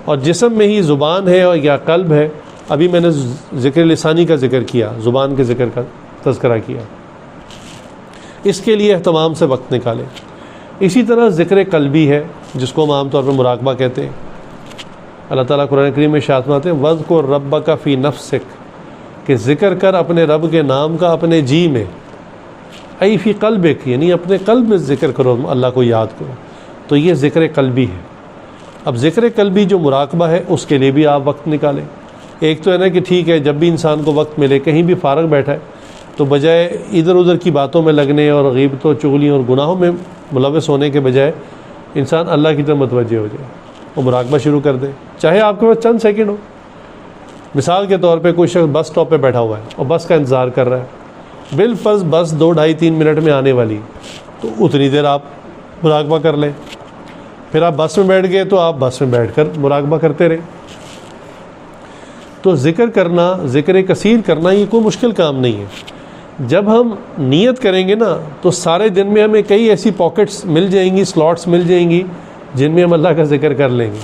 اور جسم میں ہی زبان ہے اور یا قلب ہے۔ ابھی میں نے ذکر لسانی کا ذکر کیا، زبان کے ذکر کا تذکرہ کیا، اس کے لیے اہتمام سے وقت نکالیں۔ اسی طرح ذکر قلبی ہے، جس کو ہم عام طور پر مراقبہ کہتے ہیں۔ اللہ تعالیٰ قرآن کریم میں ارشاد فرماتے ہیں وَاذْكُرْ رَبَّكَ فِي نَفْسِكَ، کہ ذکر کر اپنے رب کے نام کا اپنے جی میں، ای فی قلبک، یعنی اپنے قلب میں ذکر کرو، اللہ کو یاد کرو، تو یہ ذکر قلبی ہے۔ اب ذکر قلبی جو مراقبہ ہے، اس کے لیے بھی آپ وقت نکالیں۔ ایک تو ہے نا کہ ٹھیک ہے، جب بھی انسان کو وقت ملے، کہیں بھی فارغ بیٹھا ہے، تو بجائے ادھر ادھر کی باتوں میں لگنے اور غیبتوں، چغلیوں اور گناہوں میں ملوث ہونے کے بجائے انسان اللہ کی طرف متوجہ ہو جائے، وہ مراقبہ شروع کر دے، چاہے آپ کے پاس چند سیکنڈ ہو۔ مثال کے طور پہ کوئی شخص بس اسٹاپ پہ بیٹھا ہوا ہے اور بس کا انتظار کر رہا ہے، بالفرض بس 2 ڈھائی 3 منٹ میں آنے والی، تو اتنی دیر آپ مراقبہ کر لیں۔ پھر آپ بس میں بیٹھ گئے تو آپ بس میں بیٹھ کر مراقبہ کرتے رہیں۔ تو ذکر کرنا، ذکر کثیر کرنا، یہ کوئی مشکل کام نہیں ہے۔ جب ہم نیت کریں گے نا، تو سارے دن میں ہمیں کئی ایسی پاکٹس مل جائیں گی، سلاٹس مل جائیں گی، جن میں ہم اللہ کا ذکر کر لیں گے۔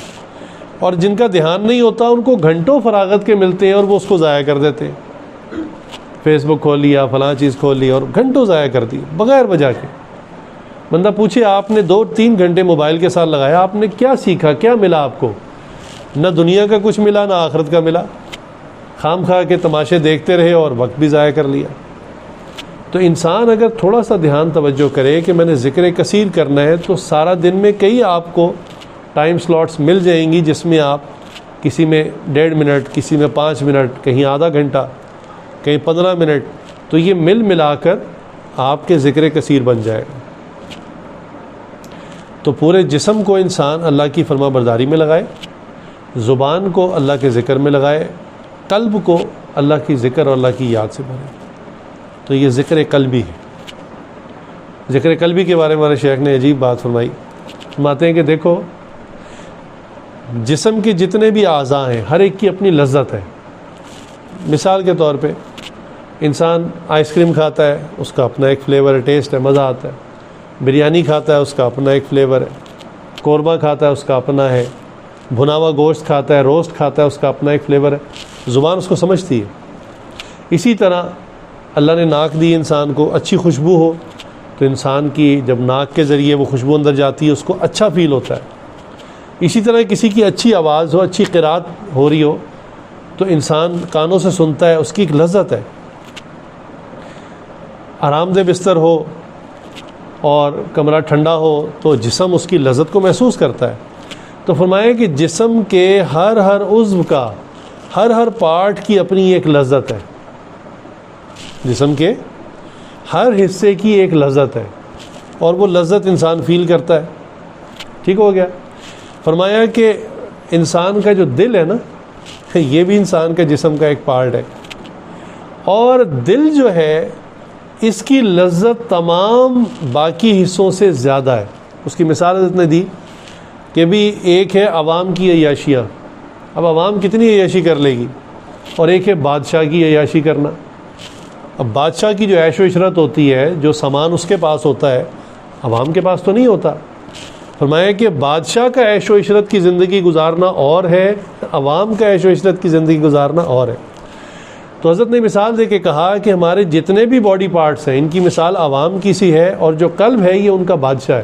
اور جن کا دھیان نہیں ہوتا، ان کو گھنٹوں فراغت کے ملتے ہیں اور وہ اس کو ضائع کر دیتے ہیں۔ فیس بک کھول لیا، فلاں چیز کھول لی اور گھنٹوں ضائع کر دی بغیر وجہ کے۔ بندہ پوچھے آپ نے 2-3 گھنٹے موبائل کے ساتھ لگایا، آپ نے کیا سیکھا، کیا ملا آپ کو؟ نہ دنیا کا کچھ ملا، نہ آخرت کا ملا، خام خواہ کے تماشے دیکھتے رہے اور وقت بھی ضائع کر لیا۔ تو انسان اگر تھوڑا سا دھیان توجہ کرے کہ میں نے ذکر کثیر کرنا ہے، تو سارا دن میں کئی آپ کو ٹائم سلاٹس مل جائیں گی، جس میں آپ کسی میں 1.5 منٹ، کسی میں 5 منٹ، کہیں آدھا گھنٹہ، کہیں 15 منٹ، تو یہ ملا کر آپ کے ذکر کثیر بن جائے گا۔ تو پورے جسم کو انسان اللہ کی فرما برداری میں لگائے، زبان کو اللہ کے ذکر میں لگائے، قلب کو اللہ کی ذکر اور اللہ کی یاد سے بھرے، تو یہ ذکر قلبی ہے۔ ذکر قلبی کے بارے میں ہمارے شیخ نے عجیب بات فرمائی، فرماتے ہیں کہ دیکھو، جسم کے جتنے بھی اعضاء ہیں، ہر ایک کی اپنی لذت ہے۔ مثال کے طور پہ انسان آئس کریم کھاتا ہے، اس کا اپنا ایک فلیور ہے، ٹیسٹ ہے، مزہ آتا ہے۔ بریانی کھاتا ہے، اس کا اپنا ایک فلیور ہے۔ قورمہ کھاتا ہے، اس کا اپنا ہے۔ بھنا ہوا گوشت کھاتا ہے، روسٹ کھاتا ہے، اس کا اپنا ایک فلیور ہے۔ زبان اس کو سمجھتی ہے۔ اسی طرح اللہ نے ناک دی انسان کو، اچھی خوشبو ہو تو انسان کی جب ناک کے ذریعے وہ خوشبو اندر جاتی ہے اس کو اچھا فیل ہوتا ہے۔ اسی طرح کسی کی اچھی آواز ہو، اچھی قرات ہو رہی ہو تو انسان کانوں سے سنتا ہے، اس کی ایک لذت ہے۔ آرام دہ بستر ہو اور کمرہ ٹھنڈا ہو تو جسم اس کی لذت کو محسوس کرتا ہے۔ تو فرمایا کہ جسم کے ہر عضو کا، ہر پارٹ کی اپنی ایک لذت ہے، جسم کے ہر حصے کی ایک لذت ہے، اور وہ لذت انسان فیل کرتا ہے۔ ٹھیک ہو گیا؟ فرمایا کہ انسان کا جو دل ہے نا، یہ بھی انسان کے جسم کا ایک پارٹ ہے، اور دل جو ہے اس کی لذت تمام باقی حصوں سے زیادہ ہے۔ اس کی مثال حضرت نے دی کہ بھی ایک ہے عوام کی عیاشیاں، اب عوام کتنی عیاشی کر لے گی، اور ایک ہے بادشاہ کی عیاشی کرنا۔ اب بادشاہ کی جو عیش و عشرت ہوتی ہے، جو سامان اس کے پاس ہوتا ہے، عوام کے پاس تو نہیں ہوتا۔ فرمایا کہ بادشاہ کا عیش و عشرت کی زندگی گزارنا اور ہے، عوام کا عیش و عشرت کی زندگی گزارنا اور ہے۔ تو حضرت نے مثال دے کے کہا کہ ہمارے جتنے بھی باڈی پارٹس ہیں ان کی مثال عوام کی سی ہے، اور جو قلب ہے یہ ان کا بادشاہ ہے۔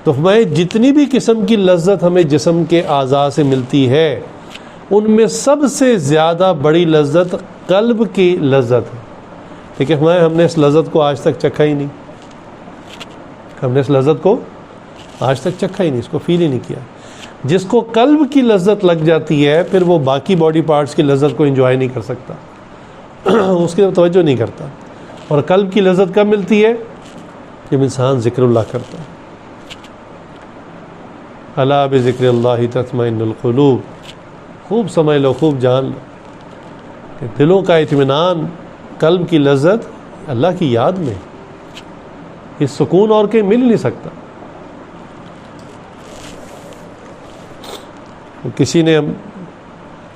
تو فرمایا جتنی بھی قسم کی لذت ہمیں جسم کے اعضاء سے ملتی ہے، ان میں سب سے زیادہ بڑی لذت قلب کی لذت ہے۔ لیکن فرمایا ہم نے اس لذت کو آج تک چکھا ہی نہیں، ہم نے اس لذت کو آج تک چکھا ہی نہیں، اس کو فیل ہی نہیں کیا۔ جس کو قلب کی لذت لگ جاتی ہے پھر وہ باقی باڈی پارٹس کی لذت کو انجوائے نہیں کر سکتا، اس کی توجہ نہیں کرتا۔ اور قلب کی لذت کب ملتی ہے؟ جب انسان ذکر اللہ کرتا ہے۔ الا بذکر اللہ تطمئن القلوب، خوب سمجھ لو، خوب جان لو کہ دلوں کا اطمینان، قلب کی لذت اللہ کی یاد میں، اس سکون اور کہیں مل نہیں سکتا۔ کسی نے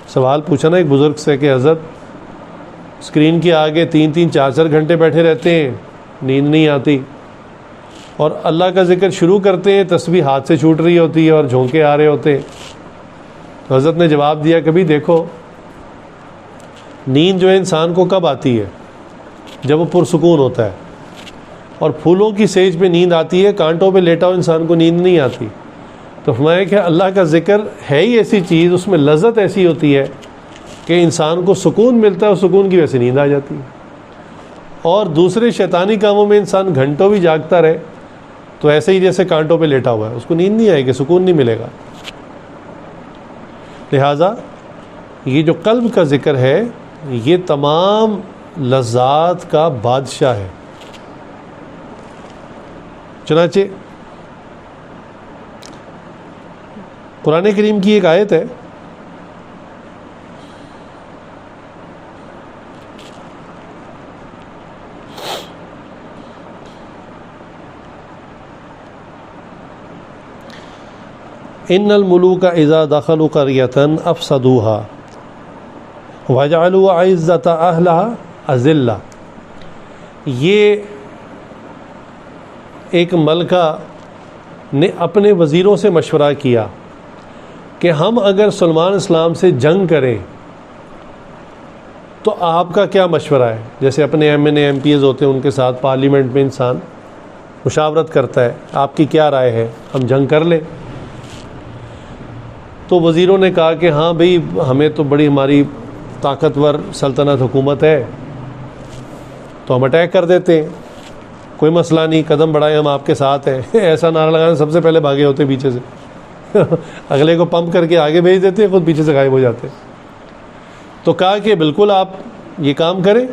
سوال پوچھا نا ایک بزرگ سے کہ حضرت اسکرین کے آگے 3-4 گھنٹے بیٹھے رہتے ہیں، نیند نہیں آتی، اور اللہ کا ذکر شروع کرتے ہیں، تسبیح ہاتھ سے چھوٹ رہی ہوتی ہے اور جھونکے آ رہے ہوتے ہیں۔ تو حضرت نے جواب دیا کبھی دیکھو نیند جو ہے انسان کو کب آتی ہے؟ جب وہ پرسکون ہوتا ہے، اور پھولوں کی سیج پہ نیند آتی ہے، کانٹوں پہ لیٹا ہو انسان کو نیند نہیں آتی۔ تو فرمایا کہ اللہ کا ذکر ہے ہی ایسی چیز، اس میں لذت ایسی ہوتی ہے کہ انسان کو سکون ملتا ہے، اور سکون کی وجہ سے نیند آ جاتی ہے۔ اور دوسرے شیطانی کاموں میں انسان گھنٹوں بھی جاگتا رہے تو ایسے ہی جیسے کانٹوں پہ لیٹا ہوا ہے، اس کو نیند نہیں آئے گی، سکون نہیں ملے گا۔ لہٰذا یہ جو قلب کا ذکر ہے یہ تمام لذات کا بادشاہ ہے۔ چنانچہ قرآن کریم کی ایک آیت ہے، ان الملوک اذا دخلوا قریۃ افسدوها وجعلوا عزۃ اہلها اذلہ۔ یہ ایک ملکہ نے اپنے وزیروں سے مشورہ کیا کہ ہم اگر سلمان اسلام سے جنگ کریں تو آپ کا کیا مشورہ ہے؟ جیسے اپنے M N A M P A's ہوتے ہیں ان کے ساتھ پارلیمنٹ میں انسان مشاورت کرتا ہے، آپ کی کیا رائے ہے، ہم جنگ کر لیں؟ تو وزیروں نے کہا کہ ہاں بھئی ہمیں تو بڑی ہماری طاقتور سلطنت حکومت ہے تو ہم اٹیک کر دیتے ہیں، کوئی مسئلہ نہیں، قدم بڑھائیں، ہم آپ کے ساتھ ہیں۔ ایسا نعرہ لگانے سب سے پہلے بھاگے ہوتے پیچھے سے، اگلے کو پمپ کر کے آگے بھیج دیتے ہیں، خود پیچھے سے غائب ہو جاتے۔ تو کہا کہ بالکل آپ یہ کام کریں۔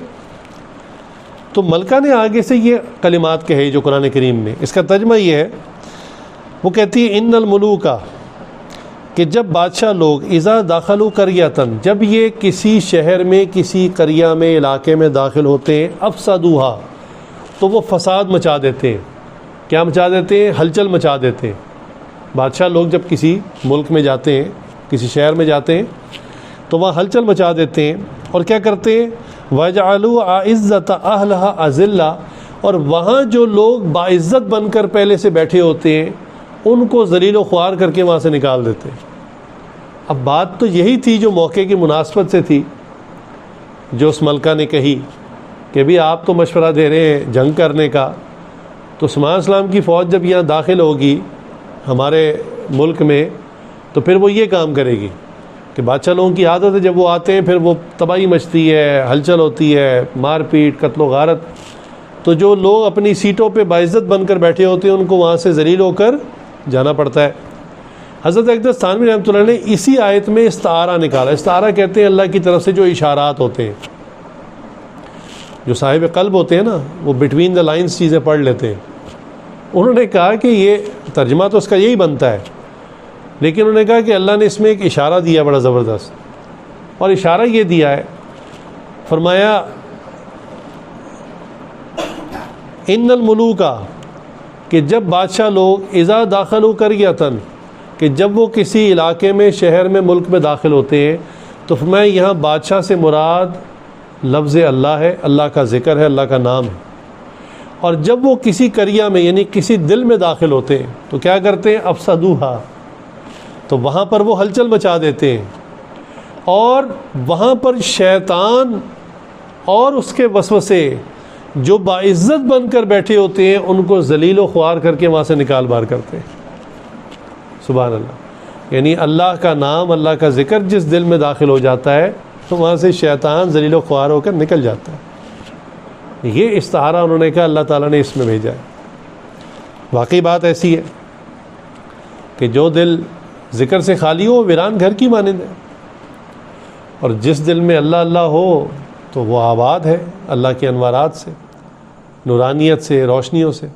تو ملکہ نے آگے سے یہ کلمات کہے جو قرآن کریم میں، اس کا ترجمہ یہ ہے، وہ کہتی ہے ان الملوک، کہ جب بادشاہ لوگ اذا داخلوا قریۃ، جب یہ کسی شہر میں، کسی قریہ میں، علاقے میں داخل ہوتے ہیں، افسدوہا، تو وہ فساد مچا دیتے ہیں۔ کیا مچا دیتے ہیں؟ ہلچل مچا دیتے ہیں۔ بادشاہ لوگ جب کسی ملک میں جاتے ہیں، کسی شہر میں جاتے ہیں تو وہاں ہلچل مچا دیتے ہیں، اور کیا کرتے ہیں؟ وَجَعَلُوا عِزَّةَ أَهْلَهَا أَذِلَّةً، اور وہاں جو لوگ باعزت بن کر پہلے سے بیٹھے ہوتے ہیں ان کو ذلیل و خوار کر کے وہاں سے نکال دیتے ہیں۔ اب بات تو یہی تھی جو موقع کی مناسبت سے تھی جو اس ملکہ نے کہی کہ بھی آپ تو مشورہ دے رہے ہیں جنگ کرنے کا، تو سلیمان علیہ السلام کی فوج جب یہاں داخل ہوگی ہمارے ملک میں تو پھر وہ یہ کام کرے گی کہ بادشاہ لوگوں کی عادت ہے جب وہ آتے ہیں پھر وہ تباہی مچتی ہے، ہلچل ہوتی ہے، مار پیٹ، قتل و غارت. تو جو لوگ اپنی سیٹوں پہ باعزت بن کر بیٹھے ہوتے ہیں ان کو وہاں سے ذلیل ہو کر جانا پڑتا ہے. حضرت اقدس تھانوی رحمۃ اللہ نے اسی آیت میں استعارہ نکالا. استعارہ کہتے ہیں اللہ کی طرف سے جو اشارات ہوتے ہیں. جو صاحب قلب ہوتے ہیں نا وہ بٹوین دا لائنز چیزیں پڑھ لیتے ہیں. انہوں نے کہا کہ یہ ترجمہ تو اس کا یہی بنتا ہے، لیکن انہوں نے کہا کہ اللہ نے اس میں ایک اشارہ دیا بڑا زبردست، اور اشارہ یہ دیا ہے، فرمایا ان الملوک، کہ جب بادشاہ لوگ اذا داخلوا قریۃ، کہ جب وہ کسی علاقے میں، شہر میں، ملک میں داخل ہوتے ہیں تو فرمایا یہاں بادشاہ سے مراد لفظ اللہ ہے، اللہ کا ذکر ہے، اللہ کا نام ہے. اور جب وہ کسی قریہ میں یعنی کسی دل میں داخل ہوتے ہیں تو کیا کرتے ہیں؟ افسدوہا، تو وہاں پر وہ ہلچل مچا دیتے ہیں، اور وہاں پر شیطان اور اس کے وسوسے جو باعزت بن کر بیٹھے ہوتے ہیں ان کو ذلیل و خوار کر کے وہاں سے نکال بار کرتے ہیں. سبحان اللہ. یعنی اللہ کا نام، اللہ کا ذکر جس دل میں داخل ہو جاتا ہے تو وہاں سے شیطان ذلیل و خوار ہو کر نکل جاتا ہے. یہ استعارہ انہوں نے کہا اللہ تعالیٰ نے اس میں بھیجا ہے. واقعی بات ایسی ہے کہ جو دل ذکر سے خالی ہو ویران گھر کی مانند ہے، اور جس دل میں اللہ اللہ ہو تو وہ آباد ہے اللہ کے انوارات سے، نورانیت سے، روشنیوں سے.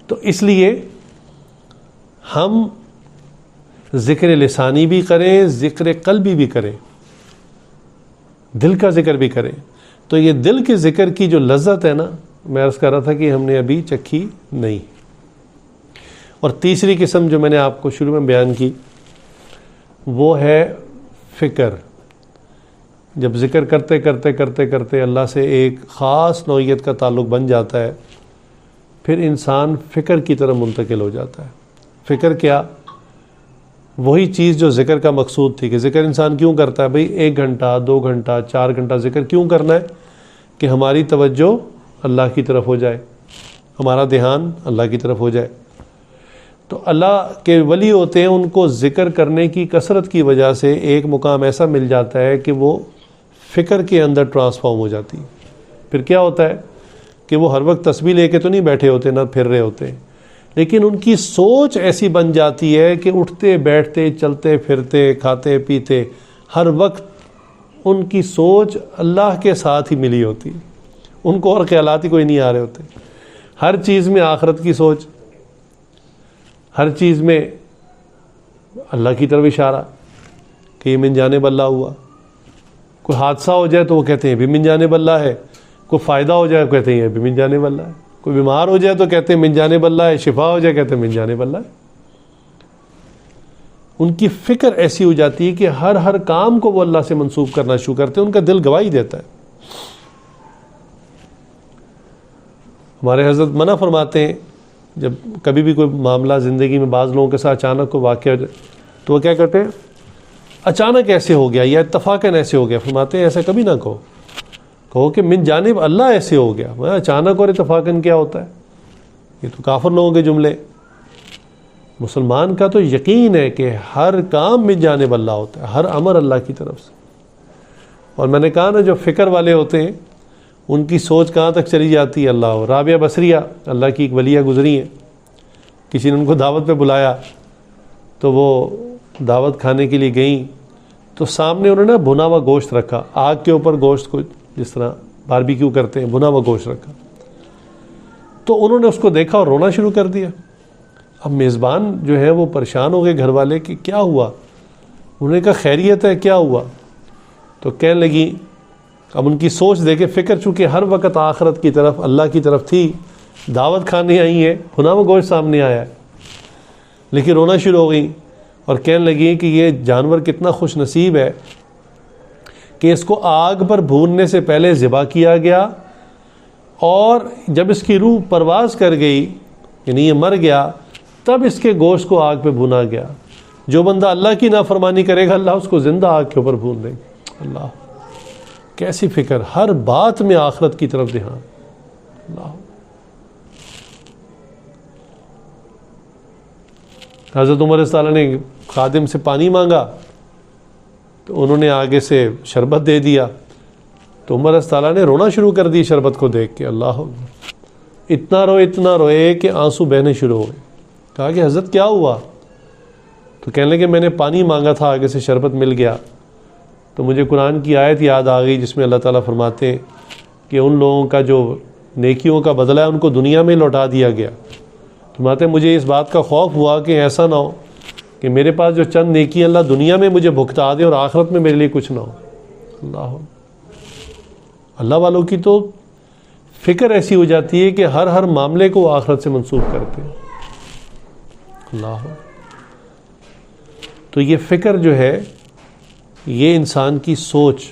تو اس لیے ہم ذکر لسانی بھی کریں، ذکر قلبی بھی کریں، دل کا ذکر بھی کریں. تو یہ دل کے ذکر کی جو لذت ہے نا، میں عرض کر رہا تھا کہ ہم نے ابھی چکھی نہیں. اور تیسری قسم جو میں نے آپ کو شروع میں بیان کی وہ ہے فکر. جب ذکر کرتے کرتے کرتے کرتے اللہ سے ایک خاص نوعیت کا تعلق بن جاتا ہے پھر انسان فکر کی طرف منتقل ہو جاتا ہے. فکر کیا؟ وہی چیز جو ذکر کا مقصود تھی کہ ذکر انسان کیوں کرتا ہے بھئی، 1 گھنٹہ 2 گھنٹہ 4 گھنٹہ ذکر کیوں کرنا ہے؟ کہ ہماری توجہ اللہ کی طرف ہو جائے، ہمارا دھیان اللہ کی طرف ہو جائے. تو اللہ کے ولی ہوتے ہیں، ان کو ذکر کرنے کی کثرت کی وجہ سے ایک مقام ایسا مل جاتا ہے کہ وہ فکر کے اندر ٹرانسفارم ہو جاتی. پھر کیا ہوتا ہے کہ وہ ہر وقت تسبیح لے کے تو نہیں بیٹھے ہوتے، نہ پھر رہے ہوتے، لیکن ان کی سوچ ایسی بن جاتی ہے کہ اٹھتے بیٹھتے چلتے پھرتے کھاتے پیتے ہر وقت ان کی سوچ اللہ کے ساتھ ہی ملی ہوتی. ان کو اور خیالات ہی کوئی نہیں آ رہے ہوتے. ہر چیز میں آخرت کی سوچ، ہر چیز میں اللہ کی طرف اشارہ کہ یہ من جانب اللہ ہوا. کوئی حادثہ ہو جائے تو وہ کہتے ہیں بھی من جانب اللہ ہے، کوئی فائدہ ہو جائے کہتے ہیں یہ بھی من جانب اللہ ہے، کوئی بیمار ہو جائے تو کہتے ہیں من جانب اللہ ہے، شفا ہو جائے کہتے ہیں من جانب اللہ ہے. ان کی فکر ایسی ہو جاتی ہے کہ ہر کام کو وہ اللہ سے منسوب کرنا شروع کرتے ہیں. ان کا دل گواہی دیتا ہے. ہمارے حضرت منع فرماتے ہیں جب کبھی بھی کوئی معاملہ زندگی میں بعض لوگوں کے ساتھ اچانک کوئی واقعہ ہو جائے تو وہ کیا کرتے ہیں؟ اچانک ایسے ہو گیا یا اتفاقاً ایسے ہو گیا. فرماتے ہیں ایسا کبھی نہ کہو کہ من جانب اللہ ایسے ہو گیا. اچانک اور اتفاقاً کیا ہوتا ہے؟ یہ تو کافر لوگوں کے جملے. مسلمان کا تو یقین ہے کہ ہر کام من جانب اللہ ہوتا ہے، ہر امر اللہ کی طرف سے. اور میں نے کہا نا جو فکر والے ہوتے ہیں ان کی سوچ کہاں تک چلی جاتی ہے. اللہ رابعہ بصریہ اللہ کی ایک ولیہ گزری ہیں، کسی نے ان کو دعوت پہ بلایا تو وہ دعوت کھانے کے لیے گئیں تو سامنے انہوں نے بھنا ہوا گوشت رکھا، آگ کے اوپر گوشت کو جس طرح باربیکیو کرتے ہیں بھنا ہوا گوشت رکھا. تو انہوں نے اس کو دیکھا اور رونا شروع کر دیا. اب میزبان جو ہے وہ پریشان ہو گئے گھر والے کہ کیا ہوا. انہوں نے کہا خیریت ہے، کیا ہوا؟ تو کہنے لگی، اب ان کی سوچ دیکھے، فکر چونکہ ہر وقت آخرت کی طرف اللہ کی طرف تھی، دعوت کھانے آئی ہیں، بھنا ہوا گوشت سامنے آیا ہے، لیکن رونا شروع ہو گئی اور کہنے لگی کہ یہ جانور کتنا خوش نصیب ہے کہ اس کو آگ پر بھوننے سے پہلے ذبح کیا گیا، اور جب اس کی روح پرواز کر گئی یعنی یہ مر گیا تب اس کے گوشت کو آگ پہ بھونا گیا. جو بندہ اللہ کی نافرمانی کرے گا اللہ اس کو زندہ آگ کے اوپر بھون دے گا. اللہ کیسی فکر, ہر بات میں آخرت کی طرف دھیان. اللہ حضرت عمر رضی اللہ عنہ نے خادم سے پانی مانگا تو انہوں نے آگے سے شربت دے دیا, تو عمر رضی اللہ عنہ نے رونا شروع کر دی شربت کو دیکھ کے. اللہ اتنا روئے کہ آنسو بہنے شروع ہو گئے. کہا کہ حضرت کیا ہوا؟ تو کہنے لگے میں نے پانی مانگا تھا, آگے سے شربت مل گیا, تو مجھے قرآن کی آیت یاد آ گئی جس میں اللہ تعالیٰ فرماتے ہیں کہ ان لوگوں کا جو نیکیوں کا بدلہ ہے ان کو دنیا میں لوٹا دیا گیا. فرماتے ہیں مجھے اس بات کا خوف ہوا کہ ایسا نہ ہو کہ میرے پاس جو چند نیکی اللہ دنیا میں مجھے بھگتا دے اور آخرت میں میرے لیے کچھ نہ ہو. اللہ والوں کی تو فکر ایسی ہو جاتی ہے کہ ہر معاملے کو آخرت سے منسوب کرتے ہیں. اللہ تو یہ فکر جو ہے یہ انسان کی سوچ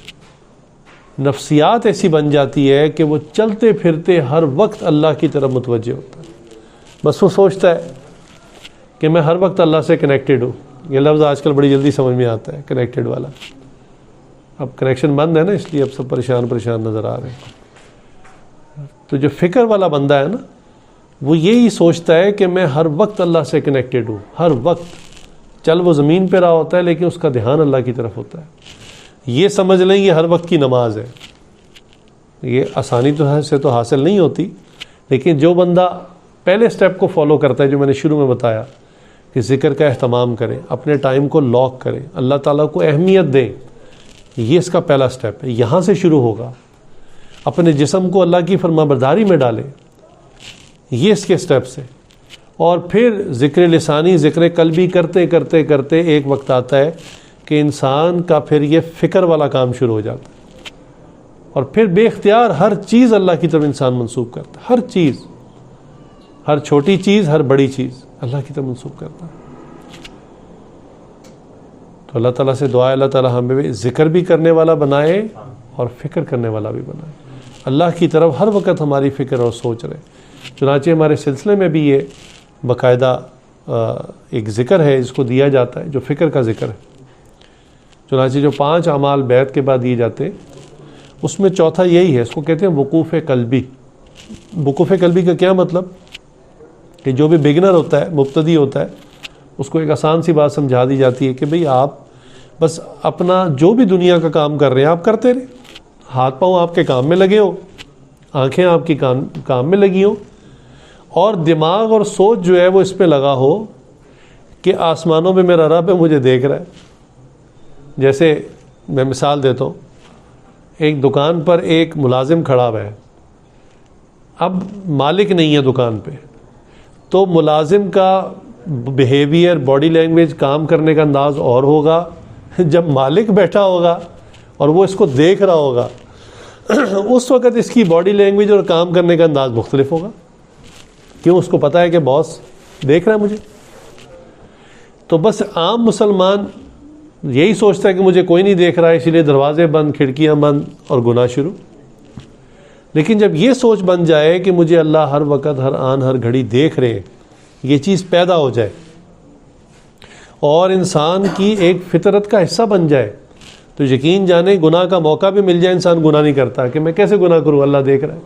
نفسیات ایسی بن جاتی ہے کہ وہ چلتے پھرتے ہر وقت اللہ کی طرف متوجہ ہوتا ہے. بس وہ سوچتا ہے کہ میں ہر وقت اللہ سے کنیکٹڈ ہوں. یہ لفظ آج کل بڑی جلدی سمجھ میں آتا ہے, کنیکٹڈ والا. اب کنیکشن بند ہے نا, اس لیے اب سب پریشان نظر آ رہے ہیں. تو جو فکر والا بندہ ہے نا وہ یہی سوچتا ہے کہ میں ہر وقت اللہ سے کنیکٹڈ ہوں, ہر وقت. چل وہ زمین پہ رہا ہوتا ہے لیکن اس کا دھیان اللہ کی طرف ہوتا ہے. یہ سمجھ لیں یہ ہر وقت کی نماز ہے. یہ آسانی سے تو حاصل نہیں ہوتی, لیکن جو بندہ پہلے سٹیپ کو فالو کرتا ہے جو میں نے شروع میں بتایا کہ ذکر کا اہتمام کریں, اپنے ٹائم کو لاک کریں, اللہ تعالیٰ کو اہمیت دیں, یہ اس کا پہلا سٹیپ ہے. یہاں سے شروع ہوگا. اپنے جسم کو اللہ کی فرما برداری میں ڈالیں, یہ اس کے سٹیپس ہیں. اور پھر ذکر لسانی ذکر قلبی کرتے کرتے کرتے ایک وقت آتا ہے کہ انسان کا پھر یہ فکر والا کام شروع ہو جاتا ہے, اور پھر بے اختیار ہر چیز اللہ کی طرف انسان منسوب کرتا ہے. ہر چیز, ہر چھوٹی چیز, ہر بڑی چیز اللہ کی طرف منسوب کرتا ہے. تو اللہ تعالیٰ سے دعا ہے اللہ تعالیٰ ہمیں بھی ذکر بھی کرنے والا بنائے اور فکر کرنے والا بھی بنائے. اللہ کی طرف ہر وقت ہماری فکر اور سوچ رہے. چنانچہ ہمارے سلسلے میں بھی یہ باقاعدہ ایک ذکر ہے جس کو دیا جاتا ہے جو فکر کا ذکر ہے. چنانچہ جو 5 اعمال بیعت کے بعد دیے جاتے ہیں اس میں چوتھا یہی ہے, اس کو کہتے ہیں وقوف قلبی. وقوف قلبی کا کیا مطلب کہ جو بھی بگنر ہوتا ہے, مبتدی ہوتا ہے, اس کو ایک آسان سی بات سمجھا دی جاتی ہے کہ بھئی آپ بس اپنا جو بھی دنیا کا کام کر رہے ہیں آپ کرتے رہیں, ہاتھ پاؤں آپ کے کام میں لگے ہو, آنکھیں آپ کی کام میں لگی ہوں, اور دماغ اور سوچ جو ہے وہ اس پہ لگا ہو کہ آسمانوں میں میرا رب ہے مجھے دیکھ رہا ہے. جیسے میں مثال دیتا ہوں, ایک دکان پر ایک ملازم کھڑا ہوا ہے, اب مالک نہیں ہے دکان پہ, تو ملازم کا بیہیویئر, باڈی لینگویج, کام کرنے کا انداز اور ہوگا. جب مالک بیٹھا ہوگا اور وہ اس کو دیکھ رہا ہوگا اس وقت اس کی باڈی لینگویج اور کام کرنے کا انداز مختلف ہوگا. کیوں؟ اس کو پتا ہے کہ باس دیکھ رہا ہے مجھے. تو بس عام مسلمان یہی سوچتا ہے کہ مجھے کوئی نہیں دیکھ رہا ہے, اسی لیے دروازے بند, کھڑکیاں بند اور گناہ شروع. لیکن جب یہ سوچ بن جائے کہ مجھے اللہ ہر وقت, ہر آن, ہر گھڑی دیکھ رہے ہیں, یہ چیز پیدا ہو جائے اور انسان کی ایک فطرت کا حصہ بن جائے, تو یقین جانے گناہ کا موقع بھی مل جائے انسان گناہ نہیں کرتا کہ میں کیسے گناہ کروں, اللہ دیکھ رہا ہے.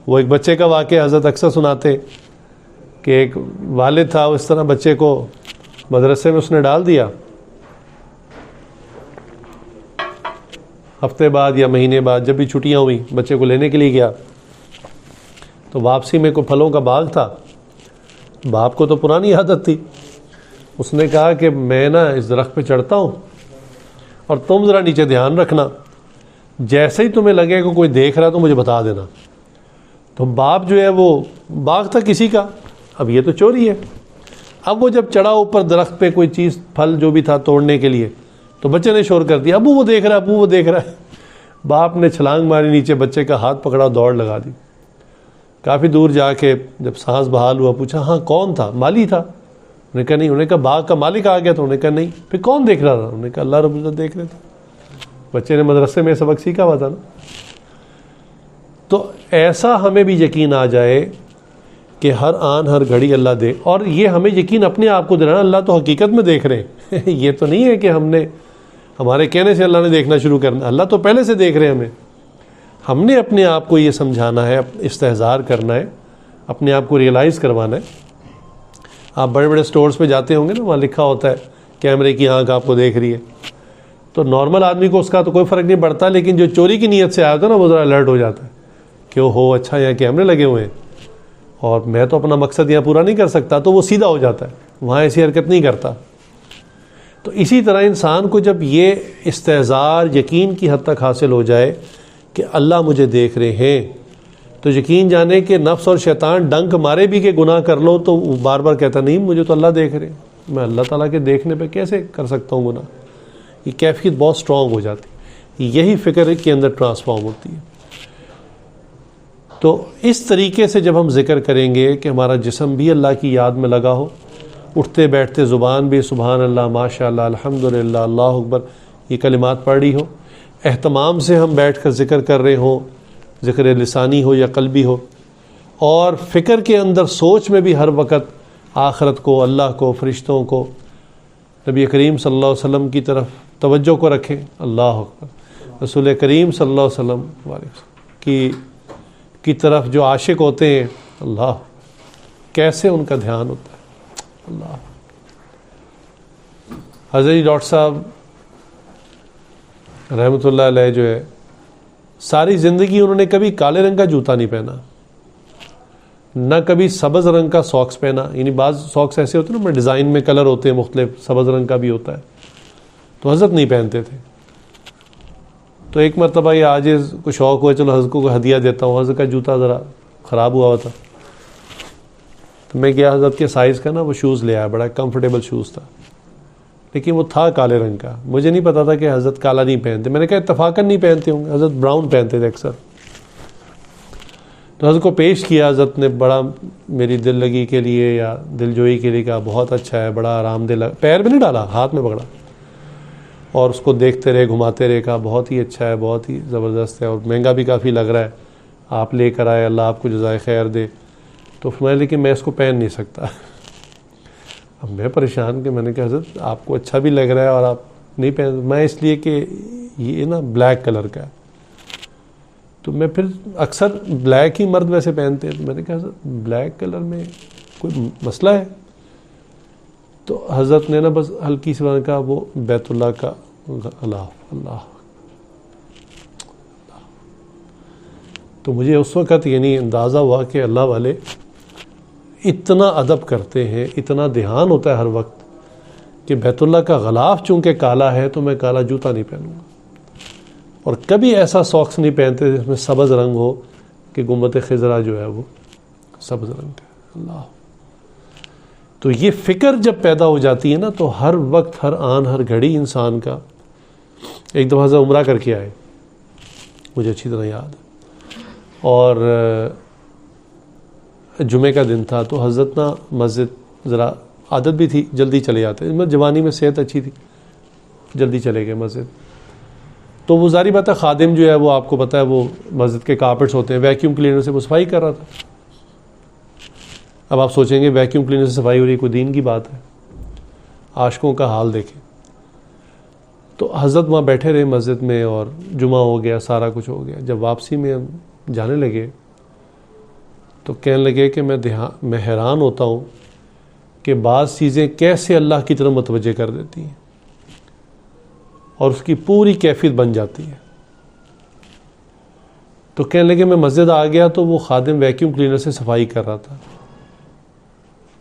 وہ ایک بچے کا واقعہ حضرت اکثر سناتے کہ ایک والد تھا, اس طرح بچے کو مدرسے میں اس نے ڈال دیا. ہفتے بعد یا مہینے بعد جب بھی چھٹیاں ہوئی بچے کو لینے کے لیے گیا, تو واپسی میں کوئی پھلوں کا باغ تھا. باپ کو تو پرانی عادت تھی, اس نے کہا کہ میں نا اس درخت پہ چڑھتا ہوں اور تم ذرا نیچے دھیان رکھنا, جیسے ہی تمہیں لگے کہ کوئی دیکھ رہا تو مجھے بتا دینا. تو باپ جو ہے وہ باغ تھا کسی کا, اب یہ تو چوری ہے. اب وہ جب چڑھا اوپر درخت پہ کوئی چیز, پھل جو بھی تھا توڑنے کے لیے, تو بچے نے شور کر دیا, ابو وہ دیکھ رہا ہے, ابو وہ دیکھ رہا ہے. باپ نے چھلانگ ماری نیچے, بچے کا ہاتھ پکڑا, دوڑ لگا دی. کافی دور جا کے جب سانس بحال ہوا پوچھا ہاں کون تھا؟ مالی تھا. انہوں نے کہا نہیں. انہوں نے کہا باغ کا مالک آ گیا تو؟ انہوں نے کہا نہیں. پھر کون دیکھ رہا تھا؟ انہوں نے کہا اللہ رب العزت دیکھ رہے تھے. بچے نے مدرسے میں سبق سیکھا ہوا تھا نا. تو ایسا ہمیں بھی یقین آ جائے کہ ہر آن ہر گھڑی اللہ دے، اور یہ ہمیں یقین اپنے آپ کو دلانا اللہ تو حقیقت میں دیکھ رہے ہیں یہ تو نہیں ہے کہ ہمارے کہنے سے اللہ نے دیکھنا شروع کرنا، اللہ تو پہلے سے دیکھ رہے ہیں ہم نے اپنے آپ کو یہ سمجھانا ہے، استحضار کرنا ہے، اپنے آپ کو ریئلائز کروانا ہے۔ آپ بڑے بڑے سٹورز پہ جاتے ہوں گے نا، وہاں لکھا ہوتا ہے کیمرے کی آنکھ آپ کو دیکھ رہی ہے، تو نارمل آدمی کو اس کا تو کوئی فرق نہیں پڑتا، لیکن جو چوری کی نیت سے آیا تھا نا وہ ذرا الرٹ ہو جاتا ہے کہ ہو اچھا یہاں کیمرے لگے ہوئے ہیں اور میں تو اپنا مقصد یہاں پورا نہیں کر سکتا، تو وہ سیدھا ہو جاتا ہے، وہاں ایسی حرکت نہیں کرتا۔ تو اسی طرح انسان کو جب یہ استحضار یقین کی حد تک حاصل ہو جائے کہ اللہ مجھے دیکھ رہے ہیں، تو یقین جانے کہ نفس اور شیطان ڈنک مارے بھی کہ گناہ کر لو تو وہ بار بار کہتا نہیں مجھے تو اللہ دیکھ رہے ہیں، میں اللہ تعالیٰ کے دیکھنے پہ کیسے کر سکتا ہوں گناہ۔ یہ کیفیت بہت سٹرونگ ہو جاتی ہے، یہی فکر کے اندر ٹرانسفارم ہوتی ہے۔ تو اس طریقے سے جب ہم ذکر کریں گے کہ ہمارا جسم بھی اللہ کی یاد میں لگا ہو، اٹھتے بیٹھتے زبان بھی سبحان اللہ، ماشاء اللہ، الحمدللہ، اللہ اکبر یہ کلمات پڑھ رہی ہو، اہتمام سے ہم بیٹھ کر ذکر کر رہے ہوں، ذکر لسانی ہو یا قلبی ہو، اور فکر کے اندر سوچ میں بھی ہر وقت آخرت کو، اللہ کو، فرشتوں کو، نبی کریم صلی اللہ علیہ وسلم کی طرف توجہ کو رکھیں۔ اللہ اکبر، رسول کریم صلی اللہ علیہ وسلم کی طرف جو عاشق ہوتے ہیں، اللہ کیسے ان کا دھیان ہوتا ہے۔ اللہ حضرت ڈاکٹر صاحب رحمۃ اللہ علیہ جو ہے، ساری زندگی انہوں نے کبھی کالے رنگ کا جوتا نہیں پہنا، نہ کبھی سبز رنگ کا ساکس پہنا، یعنی بعض ساکس ایسے ہوتے ہیں نا ڈیزائن میں کلر ہوتے ہیں مختلف، سبز رنگ کا بھی ہوتا ہے، تو حضرت نہیں پہنتے تھے۔ تو ایک مرتبہ یہ آج کو شوق ہوا چلو حضرت کو ہدیہ دیتا ہوں، حضرت کا جوتا ذرا خراب ہوا تھا، تو میں گیا حضرت کے سائز کا نا وہ شوز لے آیا، بڑا کمفرٹیبل شوز تھا، لیکن وہ تھا کالے رنگ کا، مجھے نہیں پتا تھا کہ حضرت کالا نہیں پہنتے، میں نے کہا اتفاقاً نہیں پہنتے ہوں گے، حضرت براؤن پہنتے تھے اکثر۔ تو حضرت کو پیش کیا، حضرت نے بڑا میری دل لگی کے لیے یا دل جوئی کے لیے کہا بہت اچھا ہے، بڑا آرام دہ، پیر میں نہیں ڈالا، ہاتھ میں پکڑا اور اس کو دیکھتے رہے، گھماتے رہے، کہا بہت ہی اچھا ہے، بہت ہی زبردست ہے، اور مہنگا بھی کافی لگ رہا ہے، آپ لے کر آئے، اللہ آپ کو جزائے خیر دے۔ تو فرمایا لیکن میں اس کو پہن نہیں سکتا۔ اب میں پریشان کہ میں نے کہا حضرت آپ کو اچھا بھی لگ رہا ہے اور آپ نہیں پہن، میں اس لیے کہ یہ نا بلیک کلر کا ہے، تو میں پھر اکثر بلیک ہی مرد ویسے پہنتے ہیں، تو میں نے کہا حضرت بلیک کلر میں کوئی مسئلہ ہے؟ تو حضرت نے نا بس ہلکی سی بات کہا وہ بیت اللہ کا غلاف، اللہ۔ تو مجھے اس وقت یعنی اندازہ ہوا کہ اللہ والے اتنا ادب کرتے ہیں، اتنا دھیان ہوتا ہے ہر وقت کہ بیت اللہ کا غلاف چونکہ کالا ہے تو میں کالا جوتا نہیں پہنوں گا، اور کبھی ایسا ساکس نہیں پہنتے جس میں سبز رنگ ہو کہ گنبد خضرا جو ہے وہ سبز رنگ کا ہے۔ اللہ، تو یہ فکر جب پیدا ہو جاتی ہے نا تو ہر وقت، ہر آن ہر گھڑی انسان کا۔ ایک دفعہ سے عمرہ کر کے آئے، مجھے اچھی طرح یاد ہے، اور جمعے کا دن تھا، تو حضرت نا مسجد ذرا عادت بھی تھی جلدی چلے جاتے، جوانی میں صحت اچھی تھی، جلدی چلے گئے مسجد۔ تو وہ ظاہری بات ہے خادم جو ہے وہ آپ کو پتہ ہے وہ مسجد کے کارپیٹس ہوتے ہیں، ویکیوم کلینر سے وہ صفائی کر رہا تھا۔ اب آپ سوچیں گے ویکیوم کلینر سے صفائی ہو رہی ہے، کوئی دین کی بات ہے؟ عاشقوں کا حال دیکھیں۔ تو حضرت وہاں بیٹھے رہے مسجد میں، اور جمعہ ہو گیا، سارا کچھ ہو گیا۔ جب واپسی میں ہم جانے لگے تو کہنے لگے کہ میں حیران ہوتا ہوں کہ بعض چیزیں کیسے اللہ کی طرف متوجہ کر دیتی ہیں اور اس کی پوری کیفیت بن جاتی ہے۔ تو کہنے لگے میں مسجد آ گیا تو وہ خادم ویکیوم کلینر سے صفائی کر رہا تھا،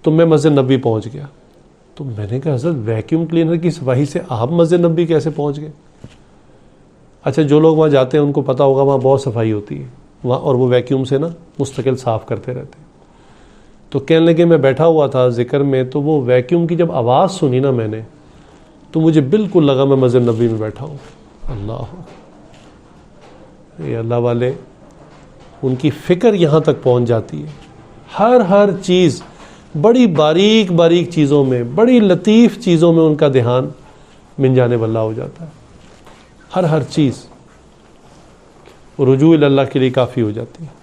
تو میں مسجد نبی پہنچ گیا۔ تو میں نے کہا حضرت ویکیوم کلینر کی صفائی سے آپ مسجد نبی کیسے پہنچ گئے؟ اچھا جو لوگ وہاں جاتے ہیں ان کو پتہ ہوگا وہاں بہت صفائی ہوتی ہے وہاں، اور وہ ویکیوم سے نا مستقل صاف کرتے رہتے ہیں۔ تو کہنے لگے میں بیٹھا ہوا تھا ذکر میں، تو وہ ویکیوم کی جب آواز سنی نا میں نے، تو مجھے بالکل لگا میں مسجد نبی میں بیٹھا ہوں۔ اللہ، یہ اللہ والے، ان کی فکر یہاں تک پہنچ جاتی ہے، ہر چیز، بڑی باریک باریک چیزوں میں، بڑی لطیف چیزوں میں ان کا دھیان من جانب اللہ ہو جاتا ہے، ہر چیز رجوع اللہ کے لیے کافی ہو جاتی ہے۔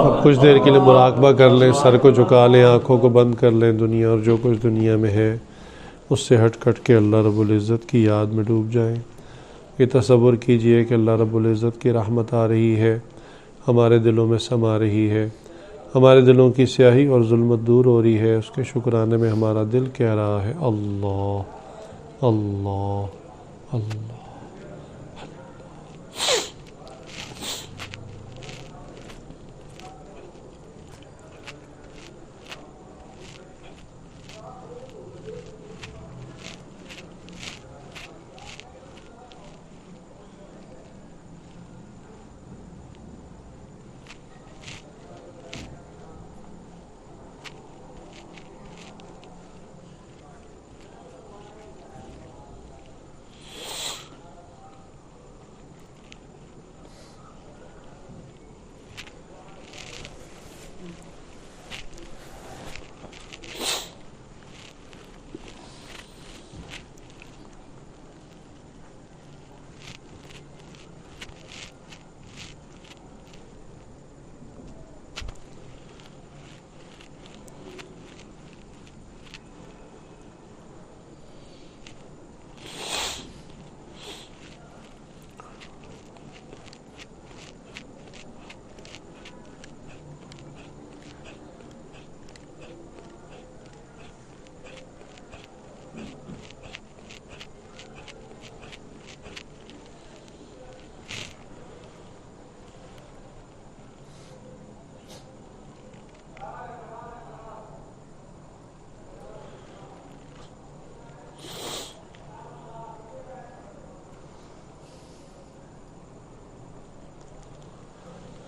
اب کچھ دیر کے لیے مراقبہ کر لیں، سر کو جھکا لیں، آنکھوں کو بند کر لیں، دنیا اور جو کچھ دنیا میں ہے اس سے ہٹ کٹ کے اللہ رب العزت کی یاد میں ڈوب جائیں۔ یہ تصور کیجئے کہ اللہ رب العزت کی رحمت آ رہی ہے، ہمارے دلوں میں سما رہی ہے، ہمارے دلوں کی سیاہی اور ظلمت دور ہو رہی ہے۔ اس کے شکرانے میں ہمارا دل کہہ رہا ہے اللہ اللہ اللہ۔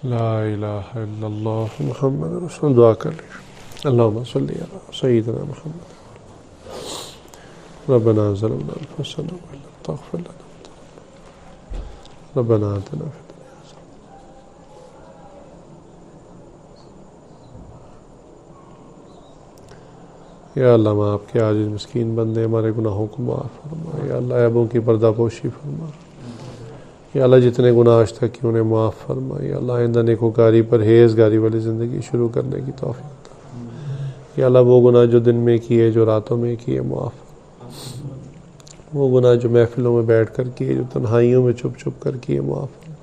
لا الہ الا اللہ محمد رسول۔ دعا کر لیں، اللہم صلی علی سیدنا محمد۔ ربنا ظلمنا انفسنا وان لم تغفر لنا ربنا آتنا فی الدنیا حسنۃ۔ یا اللہ، ہم آپ کے عاجز مسکین بندے، ہمارے گناہوں کو معاف فرما۔ یا اللہ، عیبوں کی پردہ پوشی فرما۔ یا اللہ، جتنے گناہ آج تک کی انہیں معاف فرما۔ یا اللہ، آئندہ نیکوکاری پرہیزگاری والی زندگی شروع کرنے کی توفیق عطا۔ یا اللہ، وہ گناہ جو دن میں کیے، جو راتوں میں کیے، معاف فرما۔ وہ گناہ جو محفلوں میں بیٹھ کر کیے، جو تنہائیوں میں چھپ چھپ کر کیے، معاف فرما۔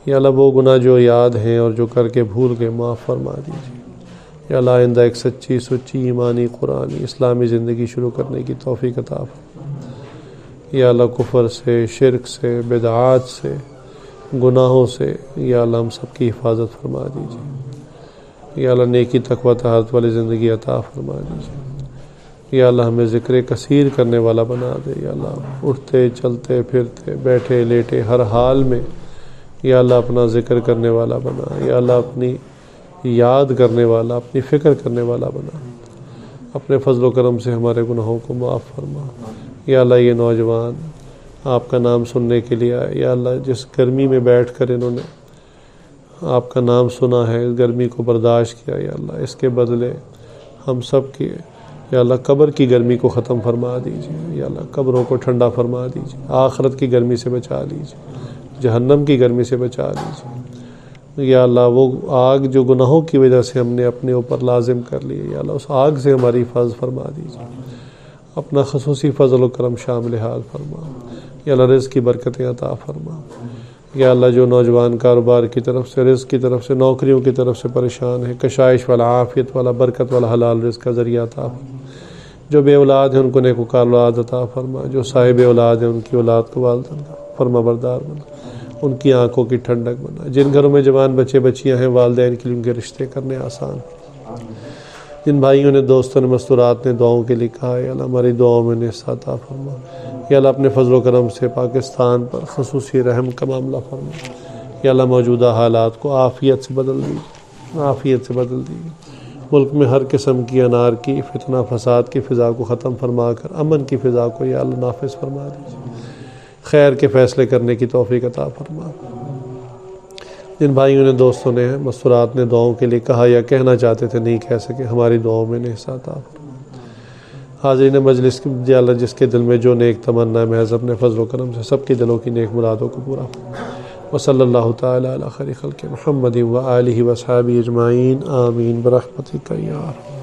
یا اللہ، وہ گناہ جو یاد ہیں اور جو کر کے بھول گئے، معاف فرما دیجیے۔ یا اللہ، آئندہ ایک سچی سچی ایمانی قرآنی اسلامی زندگی شروع کرنے کی توفیق عطا فرما۔ یا اللہ، کفر سے، شرک سے، بدعات سے، گناہوں سے یا اللہ ہم سب کی حفاظت فرما دیجیے۔ یا اللہ، نیکی تقوی طہارت والی زندگی عطا فرما دیجیے۔ یا اللہ، ہمیں ذکر کثیر کرنے والا بنا دے۔ یا اللہ، اٹھتے چلتے پھرتے بیٹھے لیٹے ہر حال میں یا اللہ اپنا ذکر کرنے والا بنا۔ یا اللہ، اپنی یاد کرنے والا، اپنی فکر کرنے والا بنا۔ اپنے فضل و کرم سے ہمارے گناہوں کو معاف فرما۔ یا اللہ، یہ نوجوان آپ کا نام سننے کے لیے آئے، یا اللہ جس گرمی میں بیٹھ کر انہوں نے آپ کا نام سنا ہے، اس گرمی کو برداشت کیا، یا اللہ اس کے بدلے ہم سب کی یا اللہ قبر کی گرمی کو ختم فرما دیجیے۔ یا اللہ، قبروں کو ٹھنڈا فرما دیجیے، آخرت کی گرمی سے بچا لیجیے، جہنم کی گرمی سے بچا لیجیے۔ یا اللہ، وہ آگ جو گناہوں کی وجہ سے ہم نے اپنے اوپر لازم کر لی، یا اللہ اس آگ سے ہماری حفاظت فرما دیجیے۔ اپنا خصوصی فضل و کرم شامل حال فرما۔ یا اللہ، رزق کی برکتیں عطا فرما۔ یا اللہ، جو نوجوان کاروبار کی طرف سے، رزق کی طرف سے، نوکریوں کی طرف سے پریشان ہے، کشائش والا، عافیت والا، برکت والا حلال رزق کا ذریعہ عطا فرما۔ جو بے اولاد ہیں ان کو نیکوکار اولاد عطا فرما۔ جو صاحب اولاد ہیں ان کی اولاد کو والدین کا فرما بردار بنا، ان کی آنکھوں کی ٹھنڈک بنا۔ جن گھروں میں جوان بچے بچیاں ہیں، والدین کے لیے ان کے رشتے کرنے آسان۔ جن بھائیوں نے، دوستوں نے، مستورات نے دعاؤں کے لیے کہا، یا اللہ ہماری دعاؤں میں نے عطا فرما۔ یا اللہ، اپنے فضل و کرم سے پاکستان پر خصوصی رحم کا معاملہ فرما۔ یا اللہ، موجودہ حالات کو عافیت سے بدل دیجیے، عافیت سے بدل دیجیے۔ ملک میں ہر قسم کی انار کی فتنہ فساد کی فضا کو ختم فرما کر امن کی فضا کو یا اللہ نافذ فرما دیجیے، خیر کے فیصلے کرنے کی توفیق عطا فرما۔ جن بھائیوں نے دوستوں نے مسرات نے دعاؤں کے لیے کہا یا کہنا چاہتے تھے نہیں کہہ سکے، ہماری دعاؤں میں حصہ عطا فرما۔ حاضرین مجلس یا اللہ جس کے دل میں جو نیک تمنا ہے محض اپنے فضل و کرم سے سب کے دلوں کی نیک مرادوں کو پورا فرما۔ وصلی اللہ تعالی علی خیر خلق محمد و آلہ و صحابہ اجمعین، آمین برحمتک یا ارحم۔